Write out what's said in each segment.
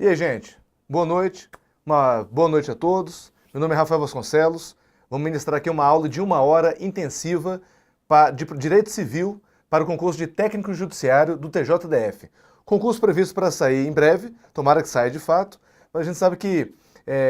E aí, gente? Boa noite. Uma boa noite a todos. Meu nome é Rafael Vasconcelos. Vamos ministrar aqui uma aula de 1 hora intensiva de Direito Civil para o concurso de Técnico Judiciário do TJDF. Concurso previsto para sair em breve, tomara que saia de fato, mas a gente sabe que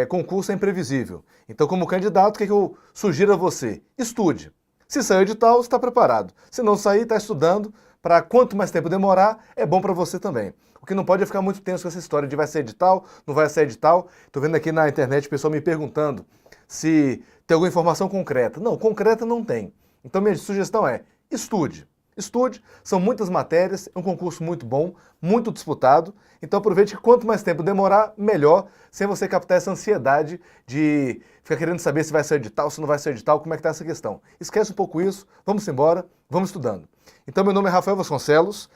concurso é imprevisível. Então, como candidato, o que eu sugiro a você? Estude. Se sair o edital, você está preparado. Se não sair, está estudando. Para quanto mais tempo demorar, é bom para você também. O que não pode é ficar muito tenso com essa história de vai ser edital, não vai ser edital. Estou vendo aqui na internet o pessoal me perguntando se tem alguma informação concreta. Não, concreta não tem. Então minha sugestão é, estude. Estude, são muitas matérias, é um concurso muito bom, muito disputado. Então aproveite que quanto mais tempo demorar, melhor, sem você captar essa ansiedade de ficar querendo saber se vai ser edital, se não vai ser edital, como é que está essa questão. Esquece um pouco isso, vamos embora, vamos estudando. Então meu nome é Rafael Vasconcelos.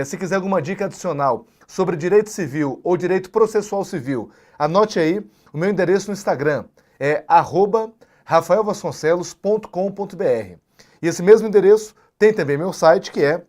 Se quiser alguma dica adicional sobre direito civil ou direito processual civil, anote aí o meu endereço no Instagram, é @rafaelvasconcelos.com.br. E esse mesmo endereço tem também meu site, que é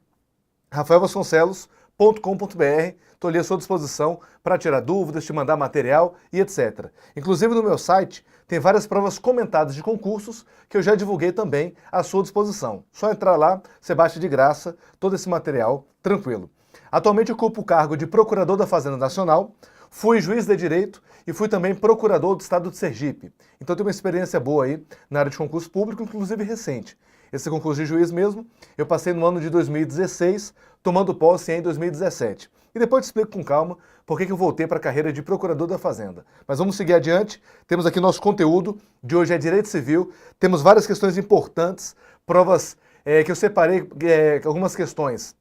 rafaelvasconcelos.com.br. Estou ali à sua disposição para tirar dúvidas, te mandar material e etc. Inclusive no meu site tem várias provas comentadas de concursos que eu já divulguei também à sua disposição. Só entrar lá, você baixa de graça todo esse material, tranquilo. Atualmente ocupo o cargo de Procurador da Fazenda Nacional, fui juiz de direito e fui também procurador do estado de Sergipe. Então tenho uma experiência boa aí na área de concurso público, inclusive recente. Esse concurso de juiz mesmo, eu passei no ano de 2016, tomando posse em 2017. E depois te explico com calma por que eu voltei para a carreira de Procurador da Fazenda. Mas vamos seguir adiante, temos aqui nosso conteúdo, de hoje é Direito Civil, temos várias questões importantes, provas que eu separei, algumas questões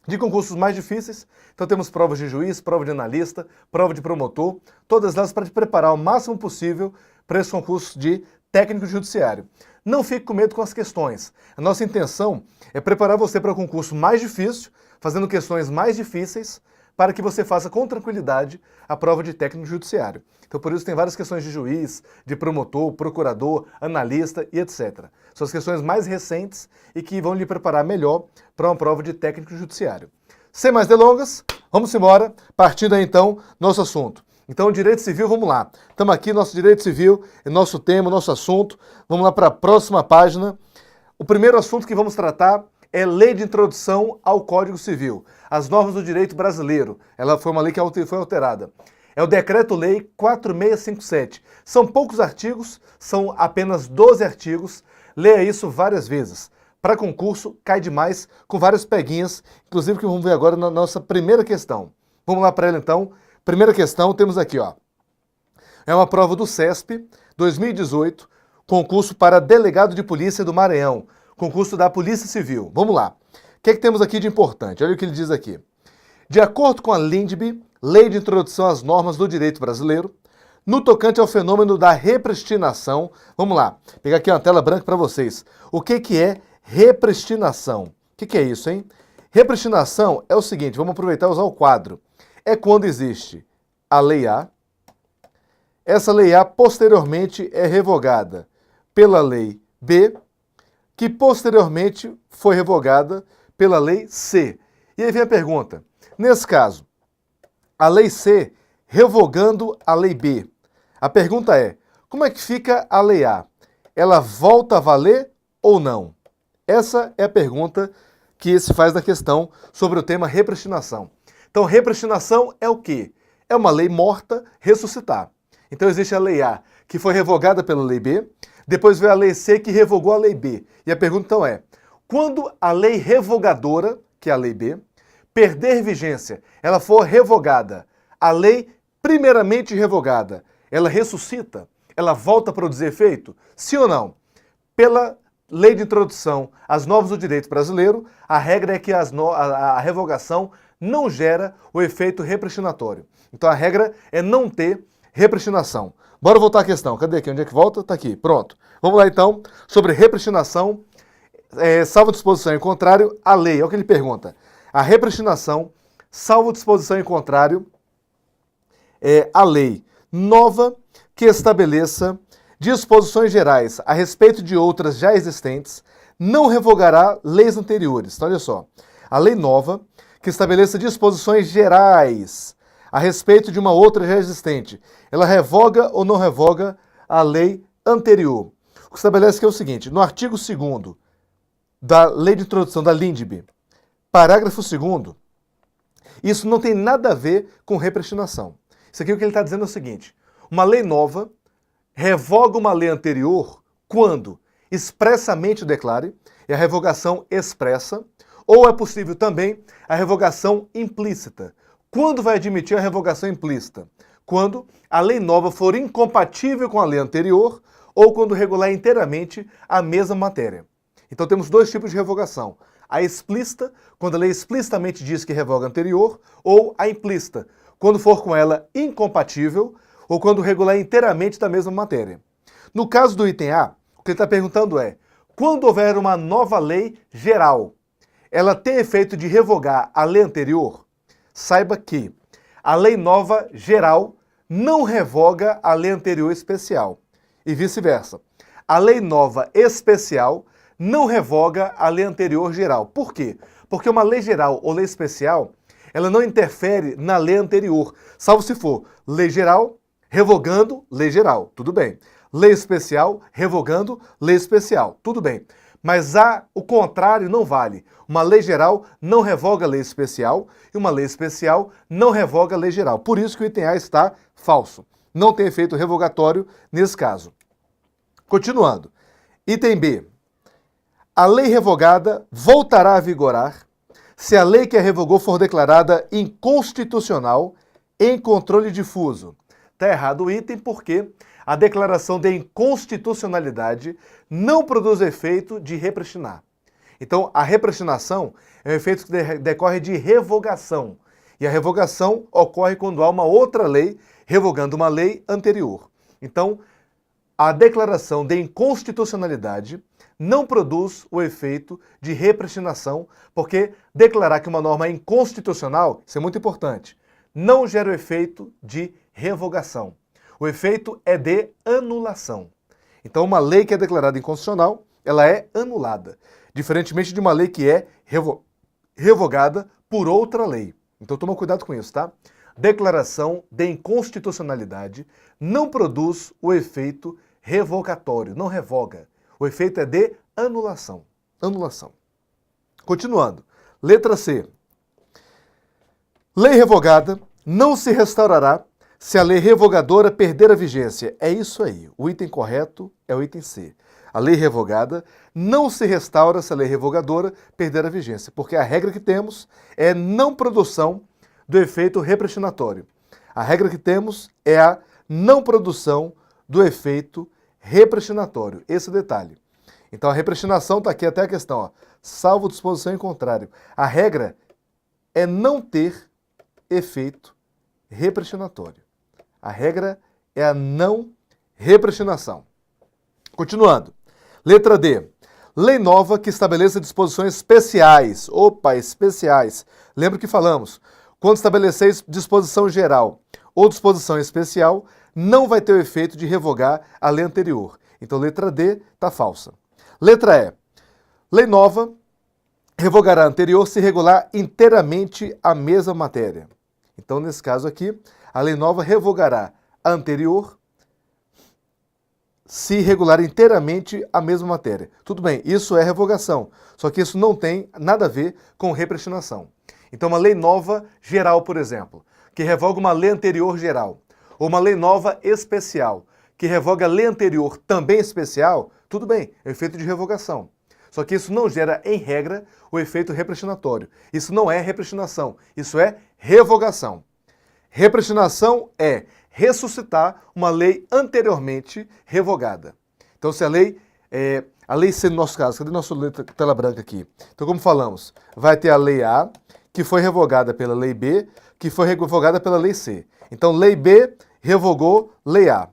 de concursos mais difíceis. Então temos provas de juiz, prova de analista, prova de promotor, todas elas para te preparar o máximo possível para esse concurso de técnico judiciário. Não fique com medo com as questões. A nossa intenção é preparar você para o concurso mais difícil, fazendo questões mais difíceis, para que você faça com tranquilidade a prova de técnico judiciário. Então por isso tem várias questões de juiz, de promotor, procurador, analista e etc. São as questões mais recentes e que vão lhe preparar melhor para uma prova de técnico judiciário. Sem mais delongas, vamos embora, partindo aí então nosso assunto. Então, direito civil, vamos lá. Estamos aqui, nosso direito civil, é nosso tema, nosso assunto. Vamos lá para a próxima página. O primeiro assunto que vamos tratar é Lei de Introdução ao Código Civil, as normas do direito brasileiro. Ela foi uma lei que foi alterada. É o Decreto-Lei 4657. São poucos artigos, são apenas 12 artigos. Leia isso várias vezes. Para concurso, cai demais, com várias peguinhas, inclusive que vamos ver agora na nossa primeira questão. Vamos lá para ela então. Primeira questão, temos aqui, ó. É uma prova do CESP, 2018, concurso para delegado de polícia do Maranhão, concurso da Polícia Civil. Vamos lá. O que é que temos aqui de importante? Olha o que ele diz aqui. De acordo com a LINDB, Lei de Introdução às Normas do Direito Brasileiro, no tocante ao fenômeno da repristinação, vamos lá, pegar aqui uma tela branca para vocês. O que é repristinação? O que é isso, hein? Repristinação é o seguinte, vamos aproveitar e usar o quadro. É quando existe a Lei A, essa Lei A posteriormente é revogada pela Lei B, que posteriormente foi revogada pela Lei C. E aí vem a pergunta, nesse caso, a Lei C revogando a Lei B, a pergunta é, como é que fica a Lei A? Ela volta a valer ou não? Essa é a pergunta que se faz na questão sobre o tema repristinação. Então, repristinação é o quê? É uma lei morta ressuscitar. Então, existe a Lei A, que foi revogada pela Lei B, depois veio a Lei C, que revogou a Lei B. E a pergunta, então, é, quando a lei revogadora, que é a Lei B, perder vigência, ela for revogada, a lei primeiramente revogada, ela ressuscita? Ela volta a produzir efeito? Sim ou não? Pela Lei de Introdução às Normas do Direito Brasileiro, a regra é que a revogação não gera o efeito repristinatório. Então a regra é não ter repristinação. Bora voltar à questão. Cadê aqui? Onde é que volta? Tá aqui. Pronto. Vamos lá então sobre repristinação. Salvo disposição em contrário, a lei. Olha o que ele pergunta. A repristinação, salvo disposição em contrário, é a lei nova que estabeleça disposições gerais a respeito de outras já existentes, não revogará leis anteriores. Então olha só. A lei nova que estabeleça disposições gerais a respeito de uma outra já existente, ela revoga ou não revoga a lei anterior? O que estabelece que é o seguinte, no artigo 2º da Lei de Introdução da LINDB, parágrafo 2º, isso não tem nada a ver com repristinação. Isso aqui o que ele está dizendo é o seguinte, uma lei nova revoga uma lei anterior quando expressamente o declare, é a revogação expressa, ou é possível também a revogação implícita. Quando vai admitir a revogação implícita? Quando a lei nova for incompatível com a lei anterior ou quando regular inteiramente a mesma matéria. Então temos dois tipos de revogação. A explícita, quando a lei explicitamente diz que revoga a anterior, ou a implícita, quando for com ela incompatível ou quando regular inteiramente da mesma matéria. No caso do item A, o que ele está perguntando é, quando houver uma nova lei geral, ela tem efeito de revogar a lei anterior? Saiba que a lei nova geral não revoga a lei anterior especial. E vice-versa. A lei nova especial não revoga a lei anterior geral. Por quê? Porque uma lei geral ou lei especial, ela não interfere na lei anterior, salvo se for lei geral revogando lei geral. Tudo bem. Lei especial revogando lei especial. Tudo bem. Mas o contrário não vale. Uma lei geral não revoga a lei especial e uma lei especial não revoga a lei geral. Por isso que o item A está falso. Não tem efeito revogatório nesse caso. Continuando. Item B. A lei revogada voltará a vigorar se a lei que a revogou for declarada inconstitucional em controle difuso. Está errado o item porque a declaração de inconstitucionalidade não produz efeito de repristinar. Então, a repristinação é um efeito que decorre de revogação. E a revogação ocorre quando há uma outra lei revogando uma lei anterior. Então, a declaração de inconstitucionalidade não produz o efeito de repristinação, porque declarar que uma norma é inconstitucional, isso é muito importante, não gera o efeito de revogação. O efeito é de anulação. Então, uma lei que é declarada inconstitucional, ela é anulada, diferentemente de uma lei que é revogada por outra lei. Então, toma cuidado com isso, tá? Declaração de inconstitucionalidade não produz o efeito revogatório, não revoga. O efeito é de anulação. Anulação. Continuando. Letra C. Lei revogada não se restaurará se a lei revogadora perder a vigência. É isso aí. O item correto é o item C. A lei revogada não se restaura se a lei revogadora perder a vigência, porque a regra que temos é não produção do efeito repristinatório. A regra que temos é a não produção do efeito repristinatório. Esse é o detalhe. Então a repristinação está aqui até a questão, ó, salvo disposição em contrário. A regra é não ter efeito repristinatório. A regra é a não repristinação. Continuando. Letra D. Lei nova que estabeleça disposições especiais. Opa, especiais. Lembra que falamos? Quando estabelecer disposição geral ou disposição especial, não vai ter o efeito de revogar a lei anterior. Então, letra D está falsa. Letra E. Lei nova revogará a anterior se regular inteiramente a mesma matéria. Então, nesse caso aqui, a lei nova revogará a anterior se regular inteiramente a mesma matéria. Tudo bem, isso é revogação, só que isso não tem nada a ver com repristinação. Então, uma lei nova geral, por exemplo, que revoga uma lei anterior geral, ou uma lei nova especial, que revoga a lei anterior também especial, tudo bem, é efeito de revogação. Só que isso não gera, em regra, o efeito repristinatório. Isso não é repristinação, isso é revogação. Repristinação é ressuscitar uma lei anteriormente revogada. Então, se a lei C, no nosso caso, cadê nossa tela branca aqui? Então, como falamos, vai ter a lei A, que foi revogada pela lei B, que foi revogada pela lei C. Então, lei B revogou lei A.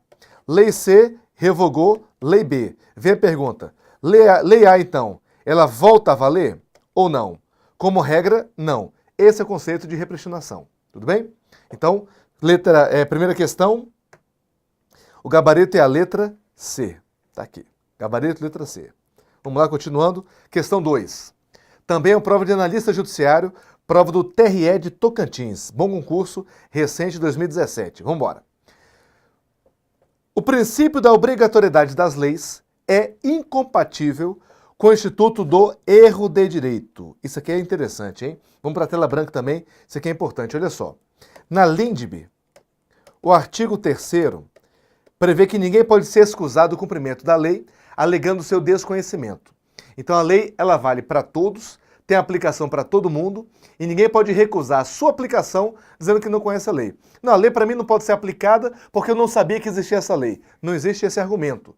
Lei C revogou lei B. Vem a pergunta, lei A, então, ela volta a valer ou não? Como regra, não. Esse é o conceito de repristinação. Tudo bem? Então, primeira questão, o gabarito é a letra C. Está aqui. Gabarito, letra C. Vamos lá, continuando. Questão 2. Também é uma prova de analista judiciário, prova do TRE de Tocantins. Bom concurso, recente 2017. Vamos embora. O princípio da obrigatoriedade das leis é incompatível com o Instituto do Erro de Direito. Isso aqui é interessante, hein? Vamos para a tela branca também, isso aqui é importante, olha só. Na LINDB, o artigo 3º prevê que ninguém pode ser excusado do cumprimento da lei, alegando seu desconhecimento. Então a lei, ela vale para todos, tem aplicação para todo mundo, e ninguém pode recusar a sua aplicação dizendo que não conhece a lei. Não, a lei para mim não pode ser aplicada porque eu não sabia que existia essa lei. Não existe esse argumento.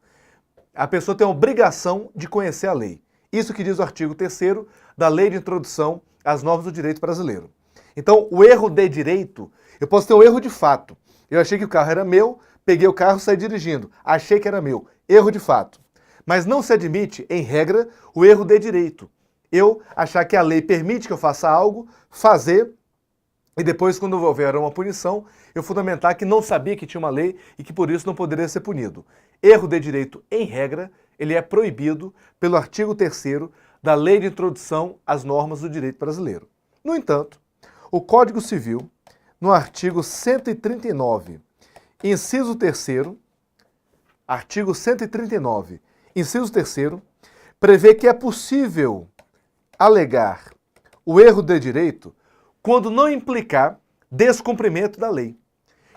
A pessoa tem a obrigação de conhecer a lei. Isso que diz o artigo 3º da Lei de Introdução às Normas do Direito Brasileiro. Então, o erro de direito, eu posso ter um erro de fato. Eu achei que o carro era meu, peguei o carro e saí dirigindo. Achei que era meu. Erro de fato. Mas não se admite, em regra, o erro de direito. Eu achar que a lei permite que eu faça algo, fazer, e depois, quando houver uma punição, eu fundamentar que não sabia que tinha uma lei e que por isso não poderia ser punido. Erro de direito, em regra, ele é proibido pelo artigo 3º da Lei de Introdução às Normas do Direito Brasileiro. No entanto, o Código Civil, no artigo 139, inciso 3º, artigo 139, inciso 3º, prevê que é possível alegar o erro de direito quando não implicar descumprimento da lei.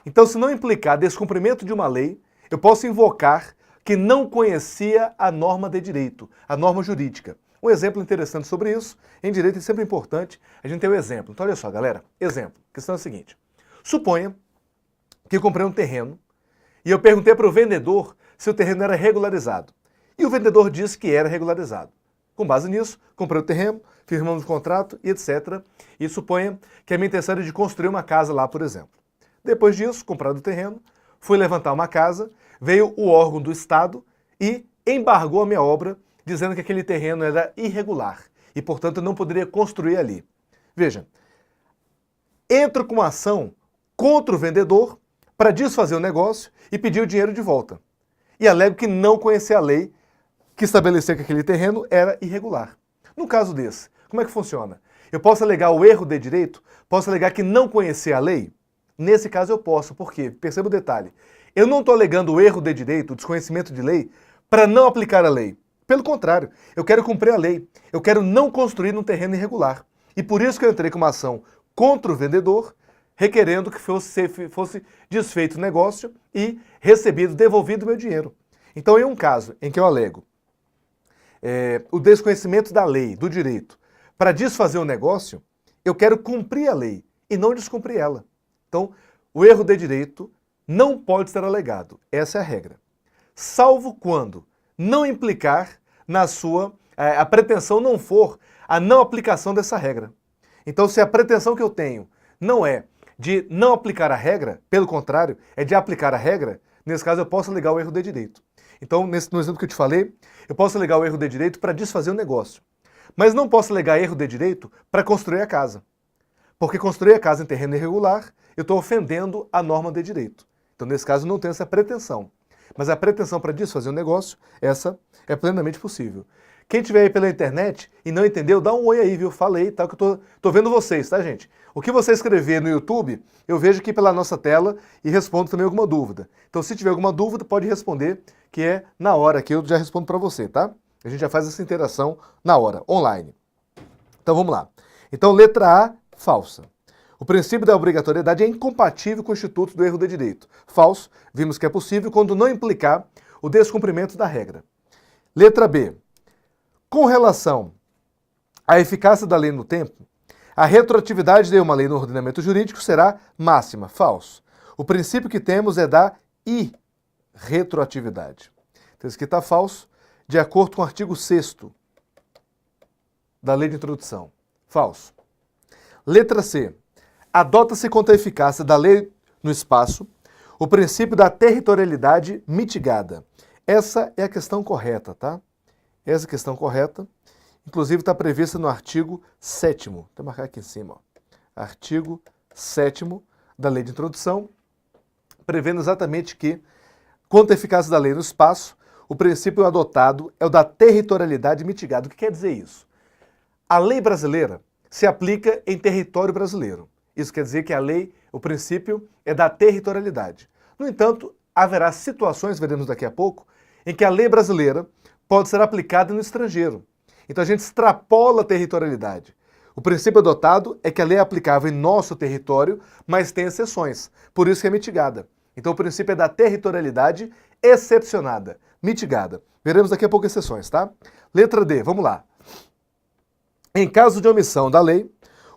Então, se não implicar descumprimento de uma lei, eu posso invocar que não conhecia a norma de direito, a norma jurídica. Um exemplo interessante sobre isso, em direito é sempre importante a gente ter um exemplo. Então, olha só, galera, exemplo. A questão é a seguinte. Suponha que eu comprei um terreno e eu perguntei para o vendedor se o terreno era regularizado. E o vendedor disse que era regularizado. Com base nisso, comprei o terreno, firmamos o contrato e etc. E suponha que a minha intenção era de construir uma casa lá, por exemplo. Depois disso, comprado o terreno, fui levantar uma casa, veio o órgão do Estado e embargou a minha obra, dizendo que aquele terreno era irregular e, portanto, eu não poderia construir ali. Veja, entro com uma ação contra o vendedor para desfazer o negócio e pedir o dinheiro de volta. E alego que não conhecia a lei que estabelecia que aquele terreno era irregular. No caso desse, como é que funciona? Eu posso alegar o erro de direito? Posso alegar que não conhecia a lei? Nesse caso eu posso, por quê? Perceba o detalhe. Eu não estou alegando o erro de direito, o desconhecimento de lei, para não aplicar a lei. Pelo contrário, eu quero cumprir a lei. Eu quero não construir num terreno irregular. E por isso que eu entrei com uma ação contra o vendedor, requerendo que fosse desfeito o negócio e recebido, devolvido o meu dinheiro. Então, em um caso em que eu alego o desconhecimento da lei, do direito, para desfazer o negócio, eu quero cumprir a lei e não descumprir ela. Então, o erro de direito não pode ser alegado. Essa é a regra. Salvo quando não implicar na sua... a pretensão não for a não aplicação dessa regra. Então, se a pretensão que eu tenho não é de não aplicar a regra, pelo contrário, é de aplicar a regra, nesse caso eu posso alegar o erro de direito. Então, no exemplo que eu te falei, eu posso alegar o erro de direito para desfazer o negócio. Mas não posso alegar erro de direito para construir a casa. Porque construir a casa em terreno irregular, eu estou ofendendo a norma de direito. Então, nesse caso, não tenho essa pretensão. Mas a pretensão para desfazer o negócio, essa é plenamente possível. Quem estiver aí pela internet e não entendeu, dá um oi aí, viu? Fala aí, tá? Que eu tô vendo vocês, tá, gente? O que você escrever no YouTube, eu vejo aqui pela nossa tela e respondo também alguma dúvida. Então, se tiver alguma dúvida, pode responder, que é na hora que eu já respondo para você, tá? A gente já faz essa interação na hora, online. Então, vamos lá. Então, letra A, falsa. O princípio da obrigatoriedade é incompatível com o Instituto do Erro de Direito. Falso, vimos que é possível quando não implicar o descumprimento da regra. Letra B. Com relação à eficácia da lei no tempo, a retroatividade de uma lei no ordenamento jurídico será máxima. Falso. O princípio que temos é da irretroatividade. Então, isso aqui está falso, de acordo com o artigo 6º da Lei de Introdução. Falso. Letra C. Adota-se contra a eficácia da lei no espaço o princípio da territorialidade mitigada. Essa é a questão correta, tá? Essa é a questão correta. Inclusive está prevista no artigo 7º. Vou marcar aqui em cima. Ó. Artigo 7º da Lei de Introdução, prevendo exatamente que, quanto à eficácia da lei no espaço, o princípio adotado é o da territorialidade mitigada. O que quer dizer isso? A lei brasileira se aplica em território brasileiro. Isso quer dizer que a lei, o princípio, é da territorialidade. No entanto, haverá situações, veremos daqui a pouco, em que a lei brasileira pode ser aplicada no estrangeiro. Então a gente extrapola a territorialidade. O princípio adotado é que a lei é aplicável em nosso território, mas tem exceções. Por isso que é mitigada. Então o princípio é da territorialidade excepcionada, mitigada. Veremos daqui a pouco exceções, tá? Letra D, vamos lá. Em caso de omissão da lei,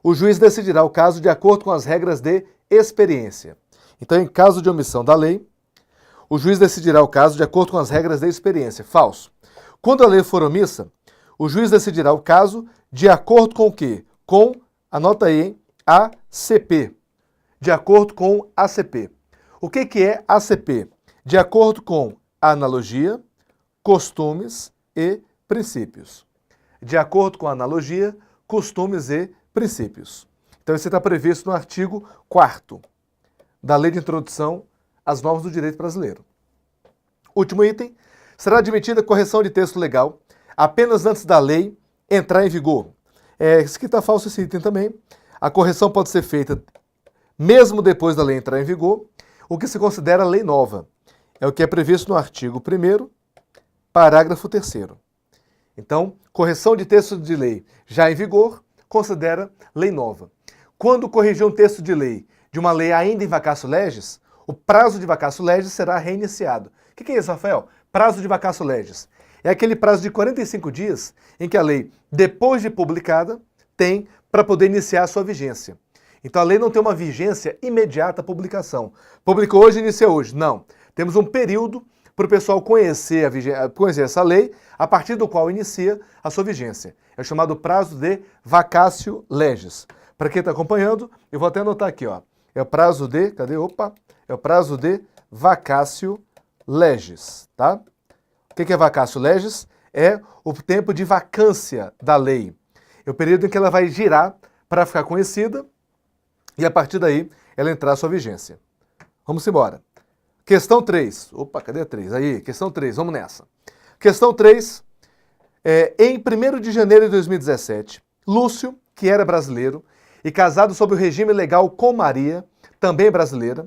o juiz decidirá o caso de acordo com as regras de experiência. Então, em caso de omissão da lei, o juiz decidirá o caso de acordo com as regras de experiência. Falso. Quando a lei for omissa, o juiz decidirá o caso de acordo com o quê? Com, anota aí, hein? ACP. De acordo com ACP. O que é ACP? De acordo com analogia, costumes e princípios. De acordo com analogia, costumes e princípios. Então, isso está previsto no artigo 4º da Lei de Introdução às Normas do Direito Brasileiro. Último item. Será admitida correção de texto legal apenas antes da lei entrar em vigor. Isso aqui está falso, esse item também. A correção pode ser feita mesmo depois da lei entrar em vigor, o que se considera lei nova. É o que é previsto no artigo 1º, parágrafo 3º. Então, correção de texto de lei já em vigor, considera lei nova. Quando corrigir um texto de lei de uma lei ainda em vacatio legis, o prazo de vacatio legis será reiniciado. O que é isso, Rafael? Prazo de vacatio legis. É aquele prazo de 45 dias em que a lei, depois de publicada, tem para poder iniciar a sua vigência. Então a lei não tem uma vigência imediata à publicação. Publicou hoje, inicia hoje. Não. Temos um período para o pessoal conhecer essa lei, a partir do qual inicia a sua vigência. É o chamado prazo de vacatio legis. Para quem está acompanhando, eu vou até anotar aqui, ó. É o prazo de, cadê? Opa! É o prazo de vacatio legis, tá? O que é vacatio legis? É o tempo de vacância da lei. É o período em que ela vai girar para ficar conhecida e a partir daí ela entrar a sua vigência. Vamos embora. Questão 3. Opa, cadê a 3? Aí, questão 3, vamos nessa. Questão 3. Em 1º de janeiro de 2017, Lúcio, que era brasileiro e casado sob o regime legal com Maria, também brasileira,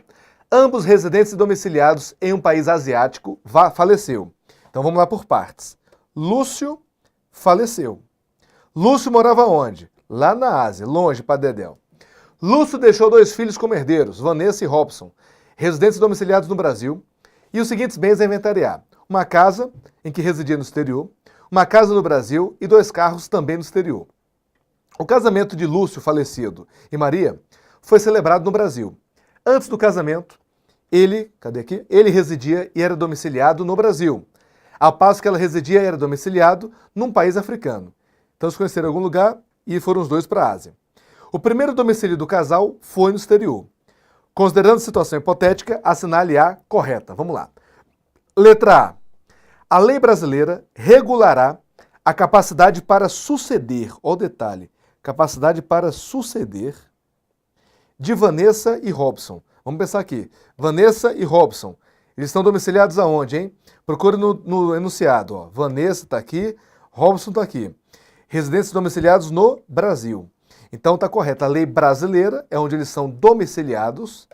ambos residentes e domiciliados em um país asiático, faleceu. Então vamos lá por partes. Lúcio faleceu. Lúcio morava onde? Lá na Ásia, longe para Dedéu. Lúcio deixou 2 filhos como herdeiros, Vanessa e Robson, residentes domiciliados no Brasil, e os seguintes bens a inventariar: uma casa em que residia no exterior, uma casa no Brasil e 2 carros também no exterior. O casamento de Lúcio, falecido, e Maria foi celebrado no Brasil. Antes do casamento, ele residia e era domiciliado no Brasil, ao passo que ela residia e era domiciliado num país africano. Então se conheceram em algum lugar e foram os 2 para a Ásia. O primeiro domicílio do casal foi no exterior. Considerando a situação hipotética, assinale a correta. Vamos lá. Letra A. A lei brasileira regulará a capacidade para suceder, ó o detalhe, capacidade para suceder de Vanessa e Robson. Vamos pensar aqui. Vanessa e Robson, eles estão domiciliados aonde, hein? Procure no enunciado, ó. Vanessa está aqui, Robson está aqui. Residentes domiciliados no Brasil. Então está correto. A lei brasileira é onde eles são domiciliados,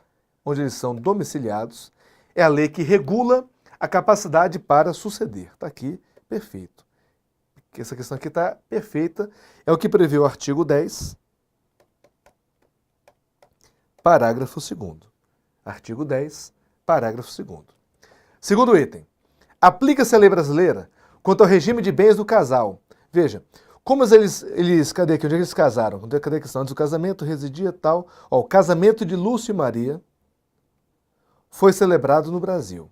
é a lei que regula a capacidade para suceder. Está aqui, perfeito. Essa questão aqui está perfeita. É o que prevê o artigo 10, parágrafo 2º. Artigo 10, parágrafo 2º. Segundo item. Aplica-se a lei brasileira quanto ao regime de bens do casal. Veja, como eles cadê aqui? Onde é que eles casaram? Cadê a questão? Antes do casamento, residia tal. Ó, o casamento de Lúcio e Maria foi celebrado no Brasil.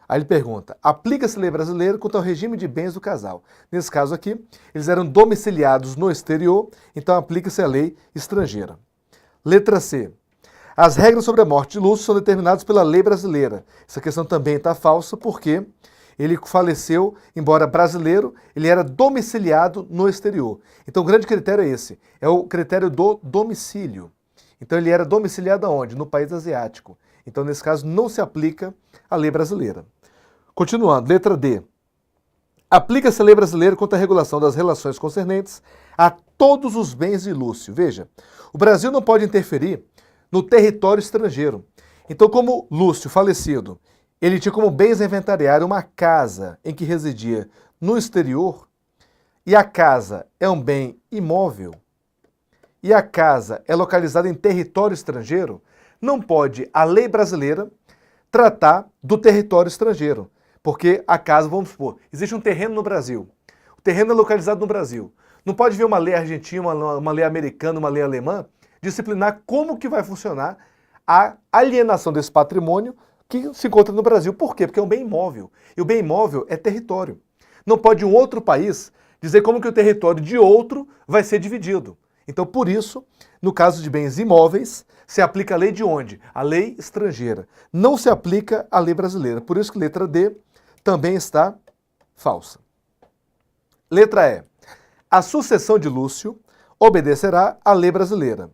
Aí ele pergunta, aplica-se a lei brasileira quanto ao regime de bens do casal? Nesse caso aqui, eles eram domiciliados no exterior, então aplica-se a lei estrangeira. Letra C. As regras sobre a morte de Lúcio são determinadas pela lei brasileira. Essa questão também está falsa porque ele faleceu, embora brasileiro, ele era domiciliado no exterior. Então o grande critério é esse, é o critério do domicílio. Então ele era domiciliado aonde? No país asiático. Então nesse caso não se aplica a lei brasileira. Continuando, letra D. Aplica-se a lei brasileira quanto à regulação das relações concernentes a todos os bens de Lúcio. Veja, o Brasil não pode interferir no território estrangeiro. Então, como Lúcio, falecido, ele tinha como bens a inventariar uma casa em que residia no exterior, e a casa é um bem imóvel, e a casa é localizada em território estrangeiro, não pode a lei brasileira tratar do território estrangeiro. Porque a casa, vamos supor, existe um terreno no Brasil. O terreno é localizado no Brasil. Não pode vir uma lei argentina, uma lei americana, uma lei alemã, disciplinar como que vai funcionar a alienação desse patrimônio que se encontra no Brasil. Por quê? Porque é um bem imóvel. E o bem imóvel é território. Não pode um outro país dizer como que o território de outro vai ser dividido. Então, por isso, no caso de bens imóveis, se aplica a lei de onde? A lei estrangeira. Não se aplica a lei brasileira. Por isso que letra D também está falsa. Letra E. A sucessão de Lúcio obedecerá à lei brasileira.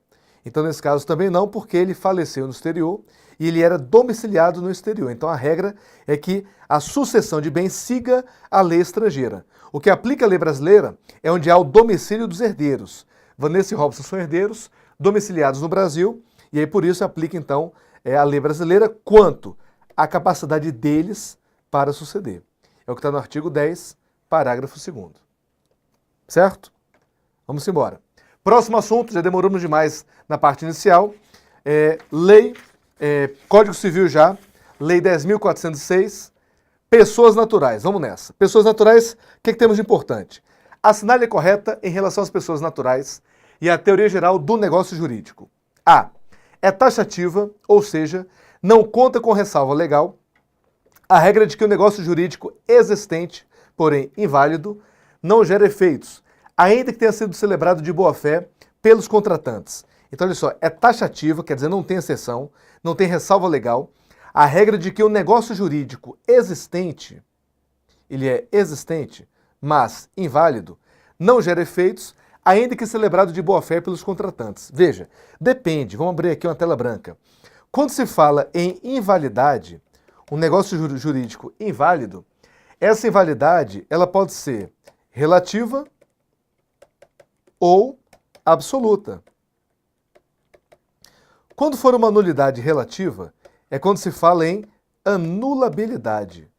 Então, nesse caso também não, porque ele faleceu no exterior e ele era domiciliado no exterior. Então, a regra é que a sucessão de bens siga a lei estrangeira. O que aplica a lei brasileira é onde há o domicílio dos herdeiros. Vanessa e Robson são herdeiros, domiciliados no Brasil, e aí por isso aplica, então, a lei brasileira quanto à capacidade deles para suceder. É o que está no artigo 10, parágrafo 2º. Certo? Vamos embora. Próximo assunto, já demoramos demais na parte inicial, Código Civil já, Lei 10.406, pessoas naturais. Vamos nessa. Pessoas naturais, o que temos de importante? A sinalha correta em relação às pessoas naturais e a teoria geral do negócio jurídico. A. É taxativa, ou seja, não conta com ressalva legal, a regra de que o negócio jurídico existente, porém inválido, não gera efeitos, ainda que tenha sido celebrado de boa-fé pelos contratantes. Então, olha só, é taxativa, quer dizer, não tem exceção, não tem ressalva legal. A regra de que o negócio jurídico existente, ele é existente, mas inválido, não gera efeitos, ainda que celebrado de boa-fé pelos contratantes. Veja, depende, vamos abrir aqui uma tela branca. Quando se fala em invalidade, um negócio jurídico inválido, essa invalidade ela pode ser relativa ou absoluta. Quando for uma nulidade relativa, é quando se fala em anulabilidade.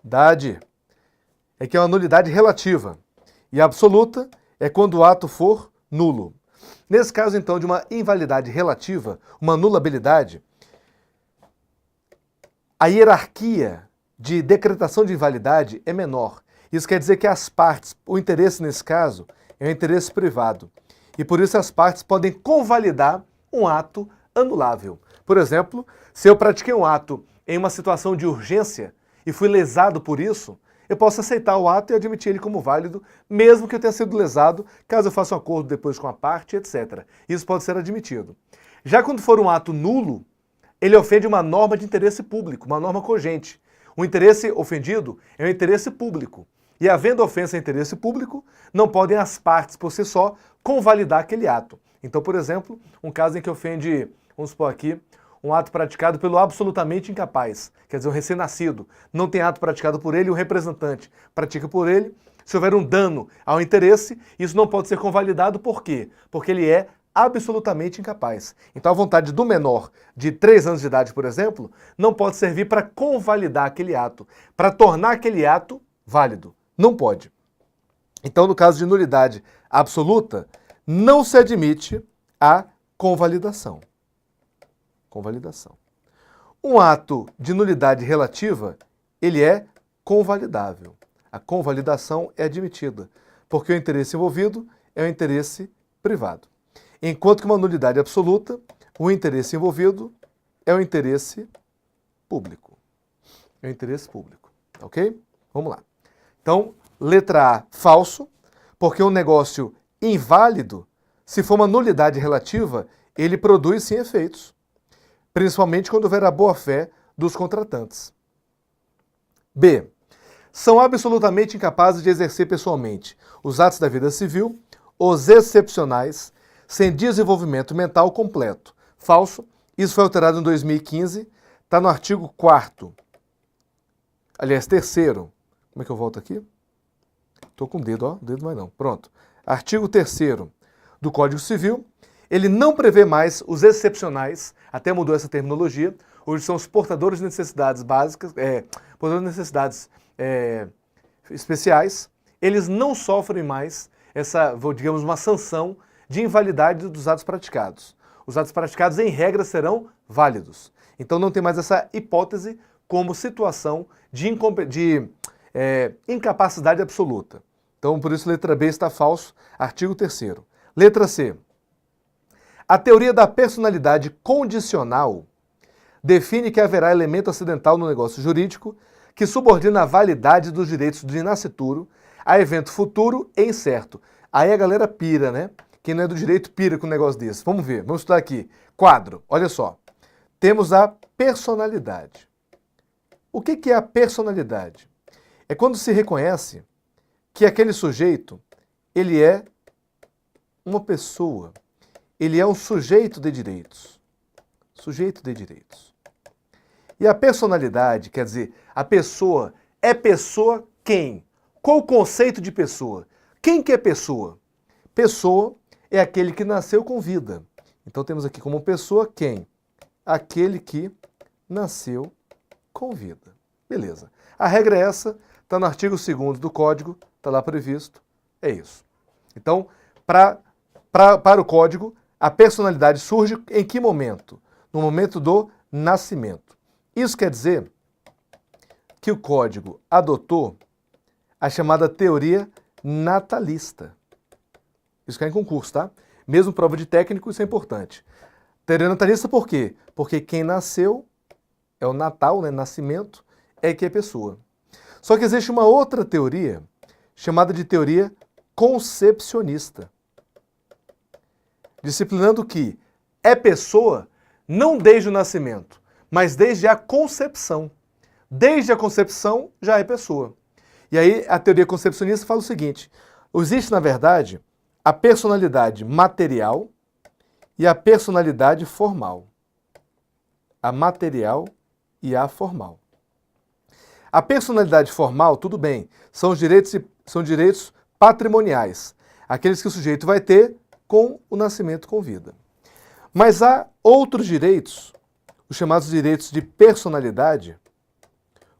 Dade. É que é uma nulidade relativa. E absoluta é quando o ato for nulo. Nesse caso, então, de uma invalidade relativa, uma anulabilidade, a hierarquia de decretação de invalidade é menor. Isso quer dizer que as partes, o interesse nesse caso, é um interesse privado. E por isso as partes podem convalidar um ato anulável. Por exemplo, se eu pratiquei um ato em uma situação de urgência e fui lesado por isso, eu posso aceitar o ato e admitir ele como válido, mesmo que eu tenha sido lesado, caso eu faça um acordo depois com a parte, etc. Isso pode ser admitido. Já quando for um ato nulo, ele ofende uma norma de interesse público, uma norma cogente. O interesse ofendido é um interesse público. E havendo ofensa a interesse público, não podem as partes, por si só, convalidar aquele ato. Então, por exemplo, um caso em que ofende, vamos supor aqui, um ato praticado pelo absolutamente incapaz, quer dizer, um recém-nascido, não tem ato praticado por ele, o representante pratica por ele. Se houver um dano ao interesse, isso não pode ser convalidado, por quê? Porque ele é absolutamente incapaz. Então a vontade do menor de 3 anos de idade, por exemplo, não pode servir para convalidar aquele ato, para tornar aquele ato válido. Não pode. Então, no caso de nulidade absoluta, não se admite a convalidação. Convalidação. Um ato de nulidade relativa, ele é convalidável. A convalidação é admitida, porque o interesse envolvido é um interesse privado. Enquanto que uma nulidade absoluta, o interesse envolvido é o interesse público. É o interesse público, ok? Vamos lá. Então, letra A, falso, porque um negócio inválido, se for uma nulidade relativa, ele produz sim efeitos, principalmente quando houver a boa-fé dos contratantes. B. São absolutamente incapazes de exercer pessoalmente os atos da vida civil, os excepcionais, sem desenvolvimento mental completo. Falso. Isso foi alterado em 2015, está no artigo 4º. Aliás, 3º. Como é que eu volto aqui? Estou com o dedo, ó. O dedo vai não. Pronto. Artigo 3º do Código Civil. Ele não prevê mais os excepcionais, até mudou essa terminologia. Hoje são os portadores de necessidades básicas, portadores de necessidades especiais. Eles não sofrem mais essa, digamos, uma sanção de invalidade dos atos praticados. Os atos praticados, em regra, serão válidos. Então não tem mais essa hipótese como situação de incapacidade absoluta. Então, por isso, letra B está falso, artigo 3º. Letra C. A teoria da personalidade condicional define que haverá elemento acidental no negócio jurídico que subordina a validade dos direitos de nascituro a evento futuro e incerto. Aí a galera pira, né? Quem não é do direito pira com um negócio desse. Vamos ver, vamos estudar aqui. Quadro, olha só. Temos a personalidade. O que é a personalidade? É quando se reconhece que aquele sujeito, ele é uma pessoa, ele é um sujeito de direitos. Sujeito de direitos. E a personalidade, quer dizer, a pessoa é pessoa quem? Qual o conceito de pessoa? Quem que é pessoa? Pessoa é aquele que nasceu com vida. Então temos aqui como pessoa quem? Aquele que nasceu com vida. Beleza. A regra é essa, está no artigo 2º do Código, está lá previsto, é isso. Então, para o Código, a personalidade surge em que momento? No momento do nascimento. Isso quer dizer que o Código adotou a chamada teoria natalista. Isso cai em concurso, tá? Mesmo prova de técnico, isso é importante. Teoria natalista por quê? Porque quem nasceu é o natal, né? Nascimento, é que é pessoa. Só que existe uma outra teoria, chamada de teoria concepcionista. Disciplinando que é pessoa não desde o nascimento, mas desde a concepção. Desde a concepção já é pessoa. E aí a teoria concepcionista fala o seguinte: existe, na verdade, a personalidade material e a personalidade formal. A material e a formal. A personalidade formal, tudo bem, são direitos patrimoniais, aqueles que o sujeito vai ter com o nascimento com vida. Mas há outros direitos, os chamados direitos de personalidade,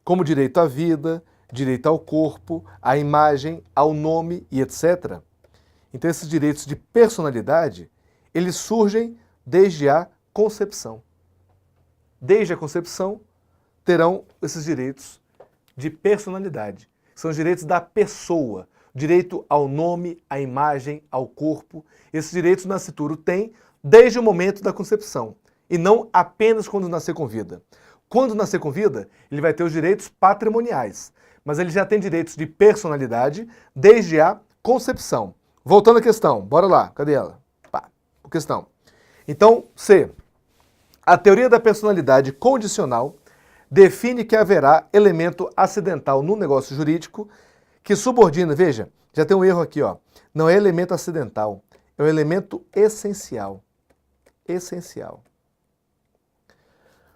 como direito à vida, direito ao corpo, à imagem, ao nome e etc. Então esses direitos de personalidade, eles surgem desde a concepção. Desde a concepção terão esses direitos de personalidade. São os direitos da pessoa, direito ao nome, à imagem, ao corpo. Esses direitos o nascituro tem desde o momento da concepção, e não apenas quando nascer com vida. Quando nascer com vida, ele vai ter os direitos patrimoniais, mas ele já tem direitos de personalidade desde a concepção. Voltando à questão, bora lá, cadê ela? Pá, questão. Então, C. A teoria da personalidade condicional define que haverá elemento acidental no negócio jurídico que subordina, veja, já tem um erro aqui, ó. Não é elemento acidental, é um elemento essencial. Essencial.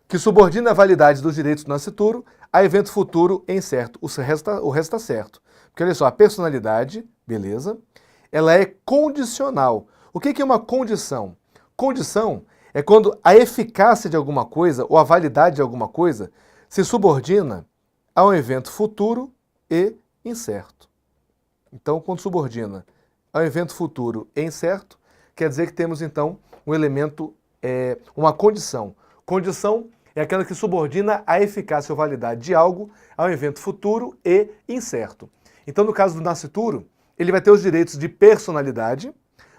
Que subordina a validade dos direitos do nascituro a evento futuro e incerto. O resto está certo. Porque olha só, a personalidade, beleza, ela é condicional. O que é uma condição? Condição é quando a eficácia de alguma coisa ou a validade de alguma coisa se subordina a um evento futuro e incerto. Então, quando subordina a um evento futuro e incerto, quer dizer que temos, então, um elemento, uma condição. Condição é aquela que subordina a eficácia ou validade de algo a um evento futuro e incerto. Então, no caso do nascituro, ele vai ter os direitos de personalidade,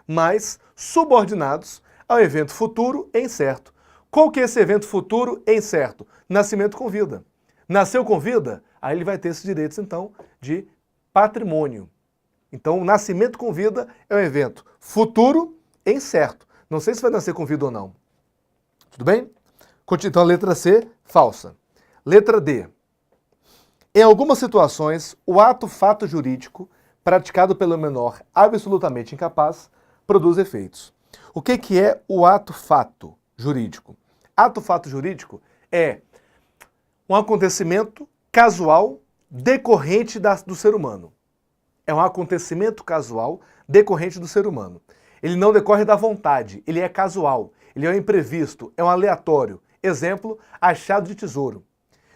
mas subordinados ao evento futuro e incerto. Qual que é esse evento futuro e incerto? Nascimento com vida. Nasceu com vida? Aí ele vai ter esses direitos, então, de patrimônio. Então, o nascimento com vida é um evento futuro e incerto. Não sei se vai nascer com vida ou não. Tudo bem? Então, a letra C, falsa. Letra D. Em algumas situações, o ato-fato jurídico praticado pelo menor absolutamente incapaz produz efeitos. O que é o ato-fato jurídico? Ato-fato jurídico é um acontecimento casual decorrente do ser humano. é um acontecimento casual decorrente do ser humano. Ele não decorre da vontade, ele é casual, ele é um imprevisto, é um aleatório. Exemplo, achado de tesouro.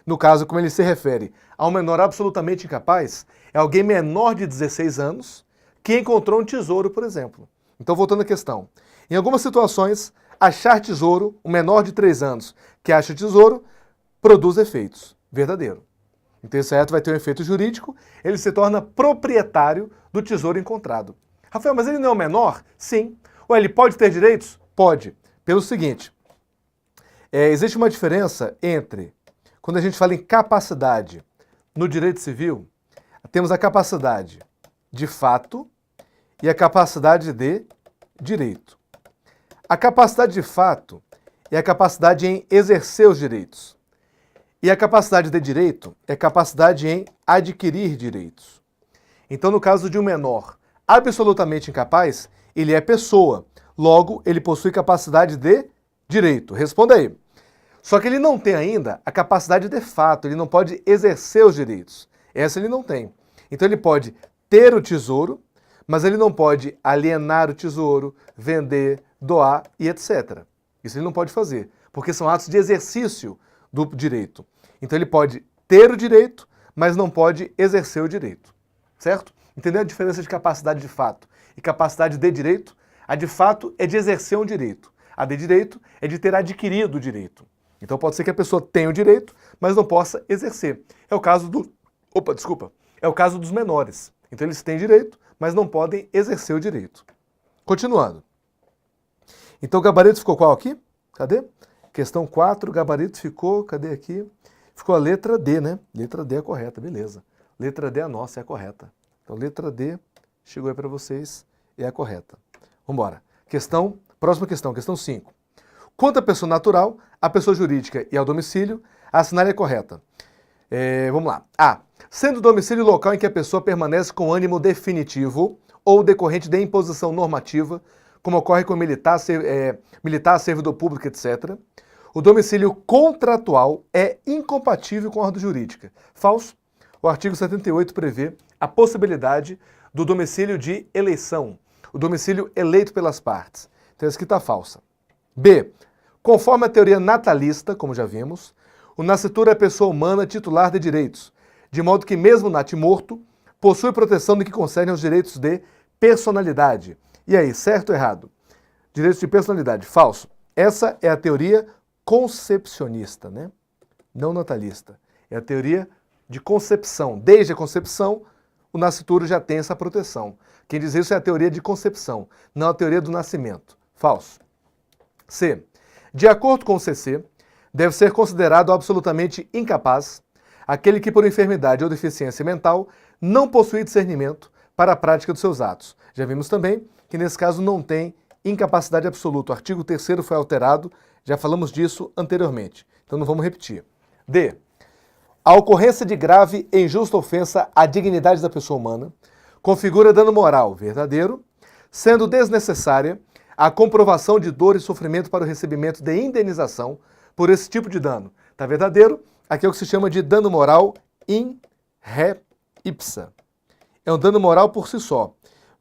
No caso, como ele se refere a um menor absolutamente incapaz, é alguém menor de 16 anos que encontrou um tesouro, por exemplo. Então, voltando à questão. Em algumas situações, achar tesouro, um menor de 3 anos que acha tesouro, produz efeitos. Verdadeiro. Então, esse ato vai ter um efeito jurídico, ele se torna proprietário do tesouro encontrado. Rafael, mas ele não é o menor? Sim. Ou ele pode ter direitos? Pode. Pelo seguinte, existe uma diferença entre, quando a gente fala em capacidade no direito civil, temos a capacidade de fato e a capacidade de direito. A capacidade de fato é a capacidade em exercer os direitos. E a capacidade de direito é a capacidade em adquirir direitos. Então, no caso de um menor absolutamente incapaz, ele é pessoa. Logo, ele possui capacidade de direito. Responda aí. Só que ele não tem ainda a capacidade de fato, ele não pode exercer os direitos. Essa ele não tem. Então, ele pode ter o tesouro, mas ele não pode alienar o tesouro, vender, doar e etc. Isso ele não pode fazer, porque são atos de exercício do direito. Então ele pode ter o direito, mas não pode exercer o direito. Certo? Entendeu a diferença de capacidade de fato e capacidade de direito? A de fato é de exercer um direito. A de direito é de ter adquirido o direito. Então pode ser que a pessoa tenha o direito, mas não possa exercer. É o caso do... É o caso dos menores. Então eles têm direito, mas não podem exercer o direito. Continuando. Então o gabarito ficou qual aqui? Cadê? Questão 4, o gabarito ficou, cadê aqui? Ficou a letra D, né? Letra D é a correta, beleza. Letra D é a nossa, é a correta. Então letra D chegou aí para vocês, é a correta. Vamos embora. Próxima questão, questão 5. Quanto à pessoa natural, a pessoa jurídica e ao domicílio, a assinale é correta. Vamos lá. A. Sendo o domicílio o local em que a pessoa permanece com ânimo definitivo ou decorrente de imposição normativa, como ocorre com militar, servidor público, etc., o domicílio contratual é incompatível com a ordem jurídica. Falso. O artigo 78 prevê a possibilidade do domicílio de eleição, o domicílio eleito pelas partes. Então, essa aqui está falsa. B. Conforme a teoria natalista, como já vimos, o nascituro é pessoa humana titular de direitos, de modo que mesmo natimorto possui proteção no que concerne aos direitos de personalidade. E aí, certo ou errado? Direitos de personalidade. Falso. Essa é a teoria concepcionista, né? Não natalista. É a teoria de concepção. Desde a concepção, o nascituro já tem essa proteção. Quem diz isso é a teoria de concepção, não a teoria do nascimento. Falso. C. De acordo com o CC, deve ser considerado absolutamente incapaz aquele que, por enfermidade ou deficiência mental, não possui discernimento para a prática dos seus atos. Já vimos também que, nesse caso, não tem incapacidade absoluta. O artigo 3º foi alterado, já falamos disso anteriormente, então não vamos repetir. D. A ocorrência de grave e injusta ofensa à dignidade da pessoa humana configura dano moral verdadeiro, sendo desnecessária a comprovação de dor e sofrimento para o recebimento de indenização por esse tipo de dano. Tá verdadeiro? Aqui é o que se chama de dano moral in re ipsa. É um dano moral por si só.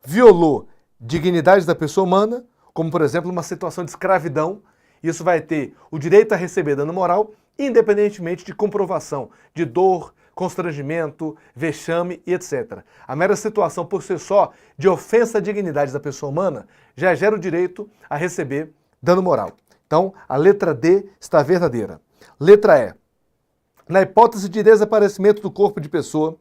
Violou dignidade da pessoa humana, como por exemplo uma situação de escravidão, isso vai ter o direito a receber dano moral, independentemente de comprovação de dor, constrangimento, vexame e etc. A mera situação por si só de ofensa à dignidade da pessoa humana já gera o direito a receber dano moral. Então, a letra D está verdadeira. Letra E. Na hipótese de desaparecimento do corpo de pessoa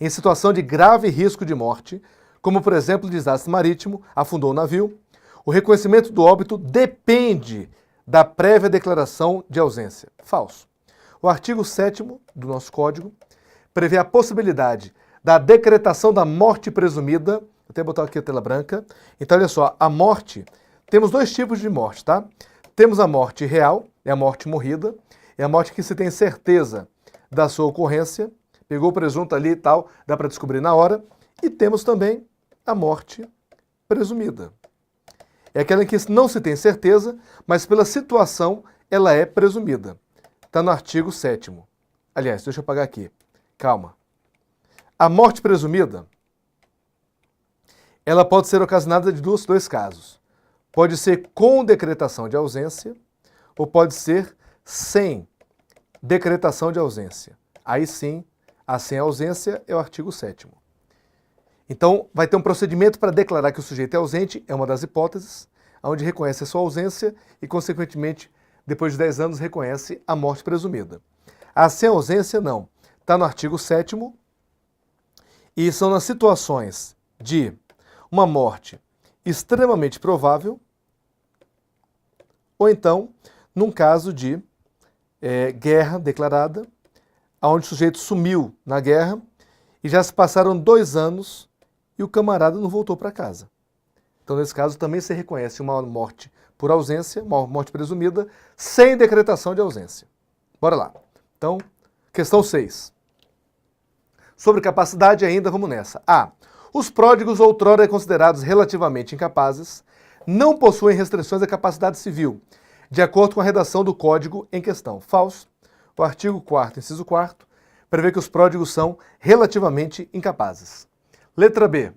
em situação de grave risco de morte, como por exemplo desastre marítimo, afundou o navio, o reconhecimento do óbito depende da prévia declaração de ausência. Falso. O artigo 7º do nosso Código prevê a possibilidade da decretação da morte presumida. Vou até botar aqui a tela branca. Então, olha só, a morte, temos dois tipos de morte, tá? Temos a morte real, é a morte morrida, é a morte que se tem certeza da sua ocorrência, pegou o presunto ali e tal, dá para descobrir na hora. E temos também a morte presumida. É aquela em que não se tem certeza, mas pela situação ela é presumida. Está no artigo 7º. Aliás, deixa eu apagar aqui. Calma. A morte presumida ela pode ser ocasionada de dois casos. Pode ser com decretação de ausência ou pode ser sem decretação de ausência. Aí sim, a sem ausência é o artigo 7º. Então, vai ter um procedimento para declarar que o sujeito é ausente, é uma das hipóteses, onde reconhece a sua ausência e, consequentemente, depois de 10 anos, reconhece a morte presumida. A sem ausência, não. Está no artigo 7º e são nas situações de uma morte extremamente provável ou então, num caso de guerra declarada, onde o sujeito sumiu na guerra e já se passaram 2 anos e o camarada não voltou para casa. Então, nesse caso, também se reconhece uma morte por ausência, uma morte presumida, sem decretação de ausência. Bora lá. Então, questão 6. Sobre capacidade ainda, vamos nessa. A. Os pródigos outrora considerados relativamente incapazes não possuem restrições à capacidade civil, de acordo com a redação do Código em questão. Falso. O artigo 4º, inciso 4º, prevê que os pródigos são relativamente incapazes. Letra B.